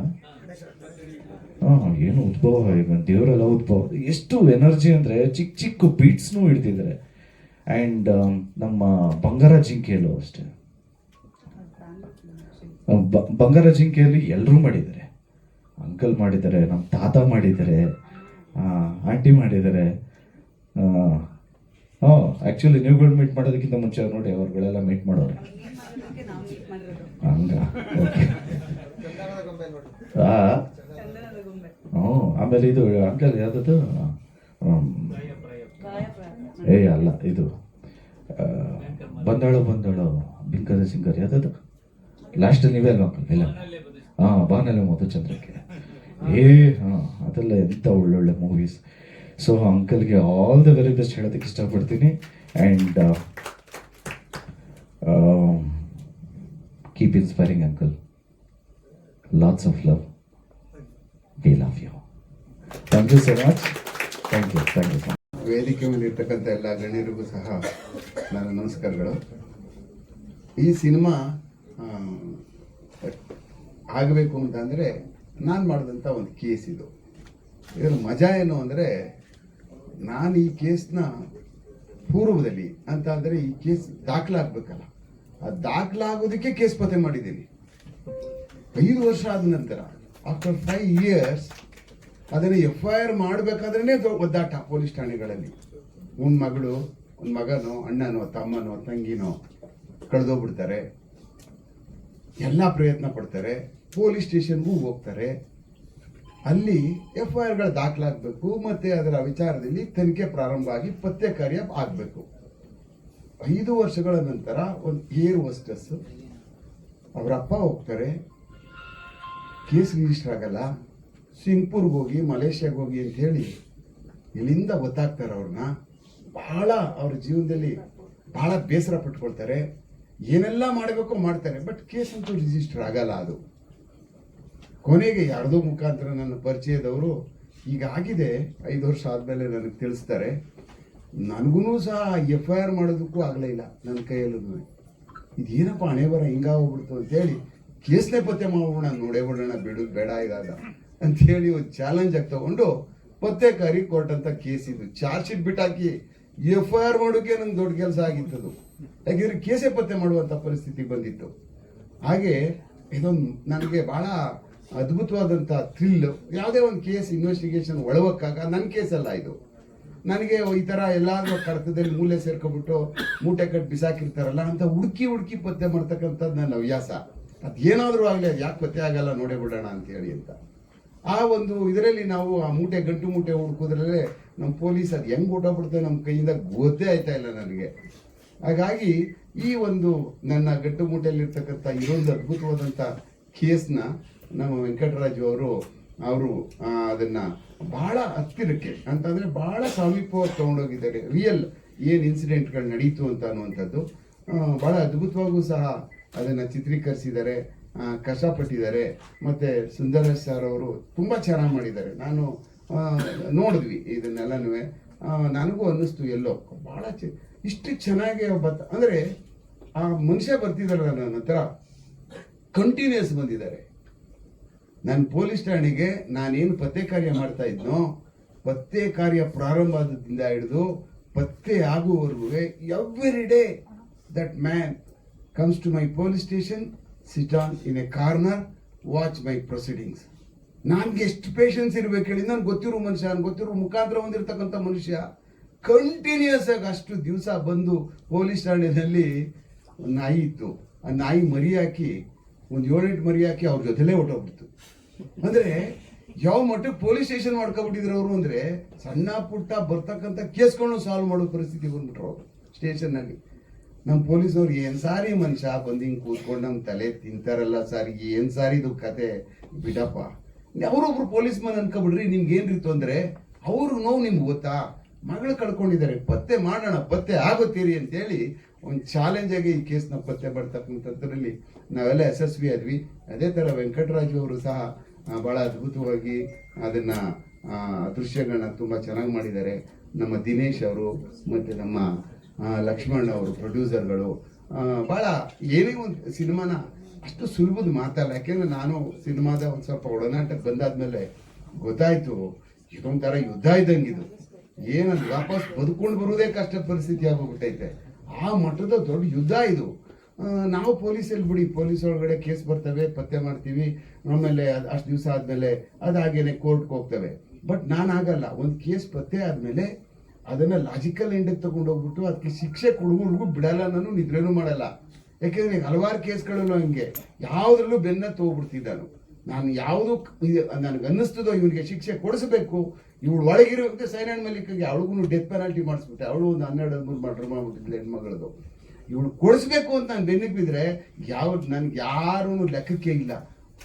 ಏನು ಉದ್ಭವ, ಈಗ ದೇವರೆಲ್ಲ ಉದ್ಭವ, ಎಷ್ಟು ಎನರ್ಜಿ ಅಂದರೆ ಚಿಕ್ಕ ಚಿಕ್ಕ ಬೀಟ್ಸ್ನೂ ಹಿಡ್ತಿದ್ದಾರೆ. ಆ್ಯಂಡ್ ನಮ್ಮ ಬಂಗಾರ ಜಿಂಕೆಯಲ್ಲೂ ಅಷ್ಟೇ, ಬಂಗಾರ ಜಿಂಕೆಯಲ್ಲಿ ಎಲ್ಲರೂ ಮಾಡಿದ್ದಾರೆ. ಅಂಕಲ್ ಮಾಡಿದ್ದಾರೆ, ನಮ್ಮ ತಾತ ಮಾಡಿದ್ದಾರೆ, ಆಂಟಿ ಮಾಡಿದ್ದಾರೆ. ಆ್ಯಕ್ಚುಲಿ ನೀವುಗಳು ಮೀಟ್ ಮಾಡೋದಕ್ಕಿಂತ ಮುಂಚೆ ನೋಡಿ ಅವ್ರುಗಳೆಲ್ಲ ಮೀಟ್ ಮಾಡೋರು. ಹಂಗ ಓಕೆ. ಆಮೇಲೆ ಇದು ಅಂಕಲ್ ಯಾವುದದು, ಅಲ್ಲ ಇದು ಬಂದಾಳೋ ಬಿಂಕದ ಸಿಂಗರ್ ಯಾವುದದು ಲಾಸ್ಟ್ ನೀವೇ ಅಲ್ವಾ ಅಂಕಲ್? ಇಲ್ಲ, ಬಾನಲೆ ಮಧುಚಂದ್ರಕ್ಕೆ. ಅದೆಲ್ಲ ಎಂಥ ಒಳ್ಳೊಳ್ಳೆ ಮೂವೀಸ್. ಸೊ ಅಂಕಲ್ಗೆ ಆಲ್ ದ ವೆರಿ ಬೆಸ್ಟ್ ಹೇಳೋದಕ್ಕೆ ಇಷ್ಟಪಡ್ತೀನಿ. And keep inspiring uncle. Lots of love. We love you. Thank you so much. Thank you so much. ವೇದಿಕೆ ಮೇಲೆ ಇರ್ತಕ್ಕಂಥ ಎಲ್ಲ ಗಣ್ಯರಿಗೂ ಸಹ ನನ್ನ ನಮಸ್ಕಾರಗಳು. ಈ ಸಿನಿಮಾ ಆಗಬೇಕು ಅಂತಂದರೆ ನಾನು ಮಾಡಿದಂಥ ಒಂದು ಕೇಸ್ ಇದು. ಇದರ ಮಜಾ ಏನು ಅಂದರೆ, ನಾನು ಈ ಕೇಸ್ನ ಪೂರ್ವದಲ್ಲಿ ಅಂತ ಅಂದರೆ ಈ ಕೇಸ್ ದಾಖಲಾಗಬೇಕಲ್ಲ, ಆ ದಾಖಲಾಗೋದಕ್ಕೆ ಕೇಸ್ ಪತ್ತೆ ಮಾಡಿದ್ದೀನಿ. 5 ವರ್ಷ ಆದ ನಂತರ, ಆಫ್ಟರ್ 5 years ಅದನ್ನು FIR ಮಾಡಬೇಕಾದ್ರೇ ಒದ್ದಾಟ ಪೊಲೀಸ್ ಠಾಣೆಗಳಲ್ಲಿ. ಒಂದು ಮಗಳು, ಒಂದು ಮಗನೋ, ಅಣ್ಣನೋ, ತಮ್ಮನೋ, ತಂಗಿನೋ ಕಳೆದೋಗ್ಬಿಡ್ತಾರೆ. ಎಲ್ಲ ಪ್ರಯತ್ನ ಪಡ್ತಾರೆ, ಪೊಲೀಸ್ ಸ್ಟೇಷನ್ಗೂ ಹೋಗ್ತಾರೆ. ಅಲ್ಲಿ FIR ಗಳು ದಾಖಲಾಗಬೇಕು ಮತ್ತೆ ಅದರ ವಿಚಾರದಲ್ಲಿ ತನಿಖೆ ಪ್ರಾರಂಭ ಆಗಿ ಪತ್ತೆ ಕಾರ್ಯ ಆಗಬೇಕು. 5 ವರ್ಷಗಳ ನಂತರ ಒಂದು ಏರ್ ಹೋಸ್ಟೆಸ್ ಅವರ ಅಪ್ಪ ಹೋಗ್ತಾರೆ, ಕೇಸ್ ರಿಜಿಸ್ಟರ್ ಆಗಲ್ಲ, ಸಿಂಗ್ಪುರ್ಗೆ ಹೋಗಿ ಮಲೇಷ್ಯಾಗೆ ಹೋಗಿ ಅಂತ ಹೇಳಿ ಇಲ್ಲಿಂದ ಗೊತ್ತಾಗ್ತಾರೆ. ಅವ್ರನ್ನ ಬಹಳ ಅವ್ರ ಜೀವನದಲ್ಲಿ ಬಹಳ ಬೇಸರ ಪಟ್ಕೊಳ್ತಾರೆ. ಏನೆಲ್ಲ ಮಾಡಬೇಕು ಮಾಡ್ತಾರೆ, ಬಟ್ ಕೇಸ್ ಅಂತೂ ರಿಜಿಸ್ಟರ್ ಆಗಲ್ಲ. ಅದು ಕೊನೆಗೆ ಯಾರ್ದೋ ಮುಖಾಂತರ ನನ್ನ ಪರಿಚಯದವರು ಈಗ ಆಗಿದೆ 5 ವರ್ಷ ಆದ್ಮೇಲೆ ನನಗೆ ತಿಳಿಸ್ತಾರೆ. ನನಗೂ ಸಹ FIR ಮಾಡೋದಕ್ಕೂ ಆಗಲೇ ಇಲ್ಲ ನನ್ನ ಕೈಯಲ್ಲೂ. ಇದೇನಪ್ಪ ಹಣೆ ಬರ ಹಿಂಗಾಗ್ಬಿಡ್ತು ಅಂತೇಳಿ ಕೇಸ್ನೇ ಪತ್ತೆ ಮಾಡೋಣ, ನೋಡೇ ಬಿಡೋಣ, ಬಿಡೋದು ಬೇಡ ಇದಾಗ ಅಂತೇಳಿ ಒಂದು ಚಾಲೆಂಜ್ ಆಗಿ ತಗೊಂಡು ಪತ್ತೆಕಾರಿ ಕೋರ್ಟ್ ಅಂತ ಕೇಸ್ ಇದು ಚಾರ್ಜ್ ಶೀಟ್ ಬಿಟ್ಟಾಕಿ FIR ಮಾಡೋಕೆ ನಂಗೆ ದೊಡ್ಡ ಕೆಲಸ ಆಗಿತ್ತದು. ಯಾಕೆಂದ್ರೆ ಕೇಸೇ ಪತ್ತೆ ಮಾಡುವಂತ ಪರಿಸ್ಥಿತಿ ಬಂದಿತ್ತು. ಹಾಗೆ ಇದೊಂದು ನನಗೆ ಬಹಳ ಅದ್ಭುತವಾದಂಥ ಥ್ರಿಲ್. ಯಾವುದೇ ಒಂದು ಕೇಸ್ ಇನ್ವೆಸ್ಟಿಗೇಷನ್ ಒಳವಕ್ಕಾಗ ನನ್ನ ಕೇಸ್ ಅಲ್ಲ ಇದು. ನನಗೆ ಈ ಥರ ಎಲ್ಲಾದ್ರೂ ಕಡತದಲ್ಲಿ ಮೂಲೆ ಸೇರ್ಕೊಬಿಟ್ಟು ಮೂಟೆ ಕಟ್ಟಿ ಬಿಸಾಕಿರ್ತಾರಲ್ಲ ಅಂತ ಹುಡುಕಿ ಪತ್ತೆ ಮಾಡ್ತಕ್ಕಂಥದ್ದು ನನ್ನ ಹವ್ಯಾಸ. ಅದೇನಾದರೂ ಆಗಲಿ ಅದು ಯಾಕೆ ಪತ್ತೆ ಆಗಲ್ಲ ನೋಡೇ ಬಿಡೋಣ ಅಂತ ಹೇಳಿ ಅಂತ ಆ ಒಂದು ಇದರಲ್ಲಿ ನಾವು ಆ ಗಂಟು ಮೂಟೆ ಹುಡುಕೋದ್ರಲ್ಲೇ ನಮ್ಮ ಪೊಲೀಸ್ ಅದು ಹೆಂಗೆ ಹೊಟ್ಟೋಗ್ಬಿಡ್ತೇವೆ ನಮ್ಮ ಕೈಯಿಂದ ಗೊತ್ತೇ ಆಯ್ತಾ ಇಲ್ಲ ನನಗೆ. ಹಾಗಾಗಿ ಈ ಒಂದು ನನ್ನ ಗಂಟು ಮೂಟೆಯಲ್ಲಿರ್ತಕ್ಕಂಥ ಇದೊಂದು ಅದ್ಭುತವಾದಂಥ ಕೇಸ್ನ ನಮ್ಮ ವೆಂಕಟರಾಜು ಅವರು ಅದನ್ನ ಬಹಳ ಹತ್ತಿರಕ್ಕೆ ಅಂತಂದ್ರೆ ಬಹಳ ಸಮೀಪವಾಗಿ ತಗೊಂಡೋಗಿದ್ದಾರೆ. ರಿಯಲ್ ಏನು ಇನ್ಸಿಡೆಂಟ್ಗಳು ನಡೀತು ಅಂತ ಅನ್ನುವಂಥದ್ದು ಬಹಳ ಅದ್ಭುತವಾಗೂ ಸಹ ಅದನ್ನ ಚಿತ್ರೀಕರಿಸಿದ್ದಾರೆ, ಕಷ್ಟಪಟ್ಟಿದ್ದಾರೆ. ಮತ್ತೆ ಸುಂದರೇಶ್ ಸರ್ ಅವರು ತುಂಬಾ ಚೆನ್ನಾಗಿ ಮಾಡಿದ್ದಾರೆ. ನಾನು ನೋಡಿದ್ವಿ ಇದನ್ನೆಲ್ಲನೂ. ನನಗೂ ಅನ್ನಿಸ್ತು ಎಲ್ಲೋ ಬಹಳ ಇಷ್ಟು ಚೆನ್ನಾಗಿ ಅಂದ್ರೆ ಆ ಮನುಷ್ಯ ಬರ್ತಿದಾರಲ್ಲ ನನ್ನ ಹತ್ರ ಕಂಟಿನ್ಯೂಸ್ ಬಂದಿದ್ದಾರೆ. ನಾನು ಪೊಲೀಸ್ ಠಾಣೆಗೆ ನಾನೇನು ಪತ್ತೆ ಕಾರ್ಯ ಮಾಡ್ತಾ ಇದ್ನೋ, ಪತ್ತೆ ಕಾರ್ಯ ಪ್ರಾರಂಭ ಆದದಿಂದ ಹಿಡಿದು ಪತ್ತೆ ಆಗುವವರೆಗೂ every day that man comes to my police station, sit on in a corner, watch my proceedings. ನನ್ಗೆ ಎಷ್ಟು ಪೇಷನ್ಸ್ ಇರ್ಬೇಕು ಹೇಳಿ. ನನ್ಗೆ ಗೊತ್ತಿರೋ ಮನುಷ್ಯ, ನನ್ಗೆ ಗೊತ್ತಿರೋ ಮುಖಾಂತರ ಹೊಂದಿರತಕ್ಕಂಥ ಮನುಷ್ಯ ಕಂಟಿನ್ಯೂಸ್ ಆಗಿ ಅಷ್ಟು ದಿವಸ ಬಂದು ಪೊಲೀಸ್ ಠಾಣೆಯಲ್ಲಿ ಒಂದು ನಾಯಿ ಇತ್ತು, ಆ ನಾಯಿ ಮರಿ ಹಾಕಿ ಒಂದು 7-8 ಮರಿ ಹಾಕಿ ಅವ್ರ ಜೊತೆಲೇ ಹೊಟ್ಟೋಗ್ಬಿಡ್ತು. ಅಂದ್ರೆ ಯಾವ ಮಟ್ಟಕ್ಕೆ ಪೊಲೀಸ್ ಸ್ಟೇಷನ್ ಮಾಡ್ಕೊಬಿಟ್ಟಿದ್ರು ಅವರು ಅಂದ್ರೆ ಸಣ್ಣ ಪುಟ್ಟ ಬರ್ತಕ್ಕಂಥ ಕೇಸ್ಗಳನ್ನು ಸಾಲ್ವ್ ಮಾಡೋ ಪರಿಸ್ಥಿತಿ ಬಂದ್ಬಿಟ್ರು ಅವರು ಸ್ಟೇಷನ್ ನಲ್ಲಿ. ನಮ್ಮ ಪೊಲೀಸವ್ರು ಏನ್ ಸಾರಿ ಮನುಷ್ಯ ಬಂದು ಹಿಂಗ್ ಕೂತ್ಕೊಂಡು ನಮ್ ತಲೆ ತಿಂತಾರಲ್ಲ ಸಾರಿ, ಏನ್ ಸಾರಿ ಇದು ಕತೆ ಬಿಡಪ್ಪ. ಅವರೊಬ್ರು ಪೊಲೀಸ್ ಮನ್ ಅನ್ಕೊಬಿಡ್ರಿ, ನಿಮ್ಗೆ ಏನ್ರಿ ತೊಂದ್ರೆ, ಅವ್ರು ನೋವು ನಿಮ್ಗೆ ಗೊತ್ತಾ, ಮಗಳು ಕಳ್ಕೊಂಡಿದ್ದಾರೆ, ಪತ್ತೆ ಮಾಡೋಣ, ಪತ್ತೆ ಆಗುತ್ತೀರಿ ಅಂತೇಳಿ ಒಂದು ಚಾಲೆಂಜ್ ಆಗಿ ಈ ಕೇಸ್ನ ಪತ್ತೆ ಬರ್ತಕ್ಕಂಥದ್ರಲ್ಲಿ ನಾವೆಲ್ಲ ಯಶಸ್ವಿ ಆದ್ವಿ. ಅದೇ ತರ ವೆಂಕಟರಾಜು ಅವರು ಸಹ ಬಹಳ ಅದ್ಭುತವಾಗಿ ಅದನ್ನ ದೃಶ್ಯಗಳನ್ನ ತುಂಬಾ ಚೆನ್ನಾಗಿ ಮಾಡಿದ್ದಾರೆ. ನಮ್ಮ ದಿನೇಶ್ ಅವರು ಮತ್ತೆ ನಮ್ಮ ಲಕ್ಷ್ಮಣ್ ಅವರು ಪ್ರೊಡ್ಯೂಸರ್ಗಳು ಬಹಳ ಏನೇ ಒಂದು ಸಿನಿಮಾನ ಅಷ್ಟು ಸುಲಭದ ಮಾತಲ್ಲ. ಯಾಕೆಂದ್ರೆ ನಾನು ಸಿನಿಮಾದ ಒಂದು ಸ್ವಲ್ಪ ಒಡನಾಟಕ್ಕೆ ಬಂದಾದ್ಮೇಲೆ ಗೊತ್ತಾಯ್ತು ಇದೊಂಥರ ಯುದ್ಧ ಇದ್ದಂಗಿದು. ಏನಂದ್ರೆ ವಾಪಸ್ ಬದುಕೊಂಡು ಬರುವುದೇ ಕಷ್ಟ ಪರಿಸ್ಥಿತಿ ಆಗೋಗ್ಬಿಟ್ಟೈತೆ. ಆ ಮಟ್ಟದ ದೊಡ್ಡ ಯುದ್ಧ ಇದು. ನಾವು ಪೊಲೀಸಲ್ಲಿ ಬಿಡಿ, ಪೊಲೀಸ್ ಒಳಗಡೆ ಕೇಸ್ ಬರ್ತವೆ, ಪತ್ತೆ ಮಾಡ್ತೀವಿ, ಆಮೇಲೆ ಅಷ್ಟು ದಿವಸ ಆದ್ಮೇಲೆ ಅದಾಗೇನೆ ಕೋರ್ಟ್ಗೆ ಹೋಗ್ತವೆ. ಬಟ್ ನಾನಾಗಲ್ಲ, ಒಂದು ಕೇಸ್ ಪತ್ತೆ ಆದ್ಮೇಲೆ ಅದನ್ನ ಲಾಜಿಕಲ್ ಎಂಡಿಗೆ ತಗೊಂಡು ಹೋಗ್ಬಿಟ್ಟು ಅದಕ್ಕೆ ಶಿಕ್ಷೆ ಕೊಡುವವರೆಗೂ ಬಿಡಲ್ಲ, ನಾನು ನಿದ್ರೇನು ಮಾಡಲ್ಲ. ಯಾಕೆಂದ್ರೆ ಹಲವಾರು ಕೇಸ್ಗಳಲ್ಲೂ ಹಂಗೆ ಯಾವ್ದ್ರಲ್ಲೂ ಬೆನ್ನ ತಗೋಬಿಡ್ತಿದ್ದಾನು. ನಾನು ಯಾವುದು ನನಗೆ ಅನ್ನಿಸ್ತದೋ ಇವನಿಗೆ ಶಿಕ್ಷೆ ಕೊಡಿಸಬೇಕು, ಇವಳು ಒಳಗಿರೋಕ್ಕೆ ಸೈನಾನ್ ಮಲ್ಲಿಕ್ಗೆ ಅವಳಿಗೂ ಡೆತ್ ಪೆನಾಲ್ಟಿ ಮಾಡಿಸ್ಬಿಟ್ಟೆ, ಅವಳು ಒಂದು 12-13 ಮರ್ಡರ್ ಮಾಡ್ಬಿಟ್ಟಿದ್ಲು ಹೆಣ್ಮಗಳದು, ಇವಳು ಕೊಡಿಸ್ಬೇಕು ಅಂತ ನಾನು ಬೆನ್ನಿಗೆ ಬಿದ್ರೆ ನನ್ಗೆ ಯಾರೂ ಲೆಕ್ಕಕ್ಕೆ ಇಲ್ಲ.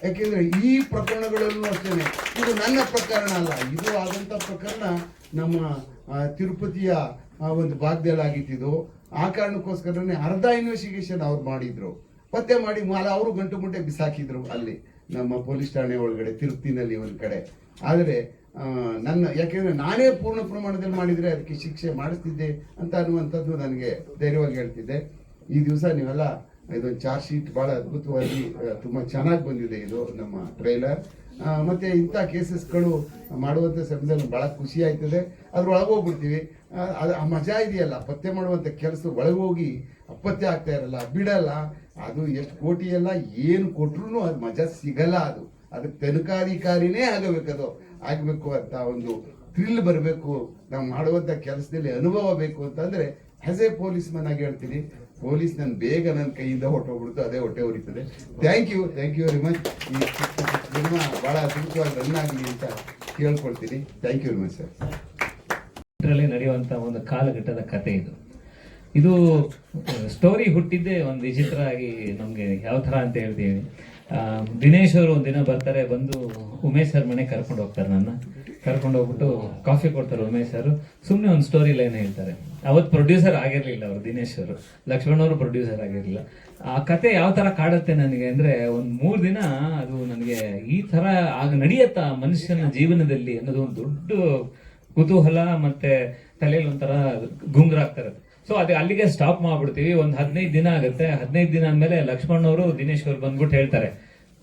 ಯಾಕೆಂದ್ರೆ ಈ ಪ್ರಕರಣಗಳಲ್ಲೂ ಅಷ್ಟೇನೆ, ಇದು ನನ್ನ ಪ್ರಕರಣ ಅಲ್ಲ, ಇದು ಆದಂತ ಪ್ರಕರಣ ನಮ್ಮ ತಿರುಪತಿಯ ಒಂದು ಭಾಗದಲ್ಲಿ ಆಗಿತ್ತು. ಆ ಕಾರಣಕ್ಕೋಸ್ಕರನೇ ಅರ್ಧ ಇನ್ವೆಸ್ಟಿಗೇಷನ್ ಅವ್ರು ಮಾಡಿದ್ರು, ಪತ್ತೆ ಮಾಡಿ ಅವರು ಗಂಟು ಮುಂಟೆ ಬಿಸಾಕಿದ್ರು ಅಲ್ಲಿ ನಮ್ಮ ಪೊಲೀಸ್ ಠಾಣೆ ಒಳಗಡೆ ತಿರುಪತಿನಲ್ಲಿ ಒಂದು ಕಡೆ. ಆದರೆ ಯಾಕೆಂದ್ರೆ ನಾನೇ ಪೂರ್ಣ ಪ್ರಮಾಣದಲ್ಲಿ ಮಾಡಿದ್ರೆ ಅದಕ್ಕೆ ಶಿಕ್ಷೆ ಮಾಡಿಸ್ತಿದ್ದೆ ಅಂತ ಅನ್ನುವಂಥದ್ದು ನನಗೆ ಧೈರ್ಯವಾಗಿ ಹೇಳ್ತಿದ್ದೆ. ಈ ದಿವಸ ನೀವೆಲ್ಲ ಇದೊಂದು ಚಾರ್ಜ್ ಶೀಟ್ ಬಹಳ ಅದ್ಭುತವಾಗಿ ತುಂಬಾ ಚೆನ್ನಾಗಿ ಬಂದಿದೆ ಇದು ನಮ್ಮ ಟ್ರೈಲರ್. ಮತ್ತೆ ಇಂಥ ಕೇಸಸ್ಗಳು ಮಾಡುವಂಥ ಸಮಯದಲ್ಲಿ ಬಹಳ ಖುಷಿ ಆಯ್ತದೆ. ಅದ್ರೊಳಗೆ ಹೋಗ್ಬಿಡ್ತೀವಿ, ಆ ಮಜಾ ಇದೆಯಲ್ಲ, ಪತ್ತೆ ಮಾಡುವಂಥ ಕೆಲಸ ಒಳಗೋಗಿ ಅಪತ್ತೆ ಆಗ್ತಾ ಇರಲ್ಲ, ಬಿಡಲ್ಲ. ಅದು ಎಷ್ಟು ಕೋಟಿ ಎಲ್ಲ ಏನು ಕೊಟ್ರು ಅದು ಮಜಾ ಸಿಗಲ್ಲ. ಅದಕ್ಕೆ ತನಿಖಾಧಿಕಾರಿನೇ ಆಗಬೇಕು ಅಂತ ಒಂದು ಥ್ರಿಲ್ ಬರಬೇಕು. ನಾವು ಮಾಡುವಂಥ ಕೆಲಸದಲ್ಲಿ ಅನುಭವ ಬೇಕು ಅಂತಂದ್ರೆ ಆಸ್ ಎ ಪೊಲೀಸ್ ಮನ್ ಆಗಿ ಹೇಳ್ತೀನಿ, ಪೊಲೀಸ್ ನನ್ನ ಬೇಗ ನನ್ನ ಕೈಯಿಂದ ಹೊಟ್ಟೋಗ್ಬಿಡ್ತು, ಅದೇ ಹೊಟ್ಟೆ ಉರಿತದೆ. Thank you very much. ಈ ಸಿನಿಮಾ ಭಾಳ ಅದ್ಭುತವಾಗಿ ರನ್ ಆಗಲಿ ಅಂತ ಕೇಳ್ಕೊಳ್ತೀನಿ. Thank you very much sir. ಇದರಲ್ಲಿ ನಡೆಯುವಂತ ಒಂದು ಕಾಲಘಟ್ಟದ ಕತೆ ಇದು ಸ್ಟೋರಿ ಹುಟ್ಟಿದ್ದೇ ಒಂದು ವಿಚಿತ್ರ ಆಗಿ ನಮಗೆ ಯಾವ ಥರ ಅಂತ ಹೇಳ್ತೀವಿ. ದಿನೇಶ್ ಅವರು ಒಂದಿನ ಬರ್ತಾರೆ, ಬಂದು ಉಮೇಶ್ ಸರ್ ಮನೆ ಕರ್ಕೊಂಡು ಹೋಗ್ತಾರೆ. ಕರ್ಕೊಂಡು ಹೋಗ್ಬಿಟ್ಟು ಕಾಫಿ ಕೊಡ್ತಾರೆ ಉಮೇಶ್ ಸರ್. ಸುಮ್ಮನೆ ಒಂದು ಸ್ಟೋರಿ ಲೈನ್ ಹೇಳ್ತಾರೆ. ಅವತ್ತು ಪ್ರೊಡ್ಯೂಸರ್ ಆಗಿರಲಿಲ್ಲ ಅವರು, ದಿನೇಶ್ ಅವರು, ಲಕ್ಷ್ಮಣ್ ಅವರು ಪ್ರೊಡ್ಯೂಸರ್ ಆಗಿರಲಿಲ್ಲ. ಆ ಕತೆ ಯಾವ ಥರ ಕಾಡುತ್ತೆ ನನಗೆ ಅಂದರೆ, ಒಂದು 3 ದಿನ ಅದು ನನಗೆ ಈ ಥರ ಆಗ ನಡೆಯತ್ತಾ ಮನುಷ್ಯನ ಜೀವನದಲ್ಲಿ ಅನ್ನೋದು ಒಂದು ದೊಡ್ಡ ಕುತೂಹಲ, ಮತ್ತೆ ತಲೆಯಲ್ಲಿ ಒಂಥರ ಗುಂಗ್ರಾಗ್ತಾರೆ. ಸೊ ಅದು ಅಲ್ಲಿಗೆ ಸ್ಟಾಪ್ ಮಾಡ್ಬಿಡ್ತೀವಿ. ಒಂದು 15 ದಿನ ಆಗುತ್ತೆ. 15 ದಿನ ಆದ್ಮೇಲೆ ಲಕ್ಷ್ಮಣ್ ಅವರು ದಿನೇಶ್ ಅವರು ಬಂದ್ಬಿಟ್ಟು ಹೇಳ್ತಾರೆ,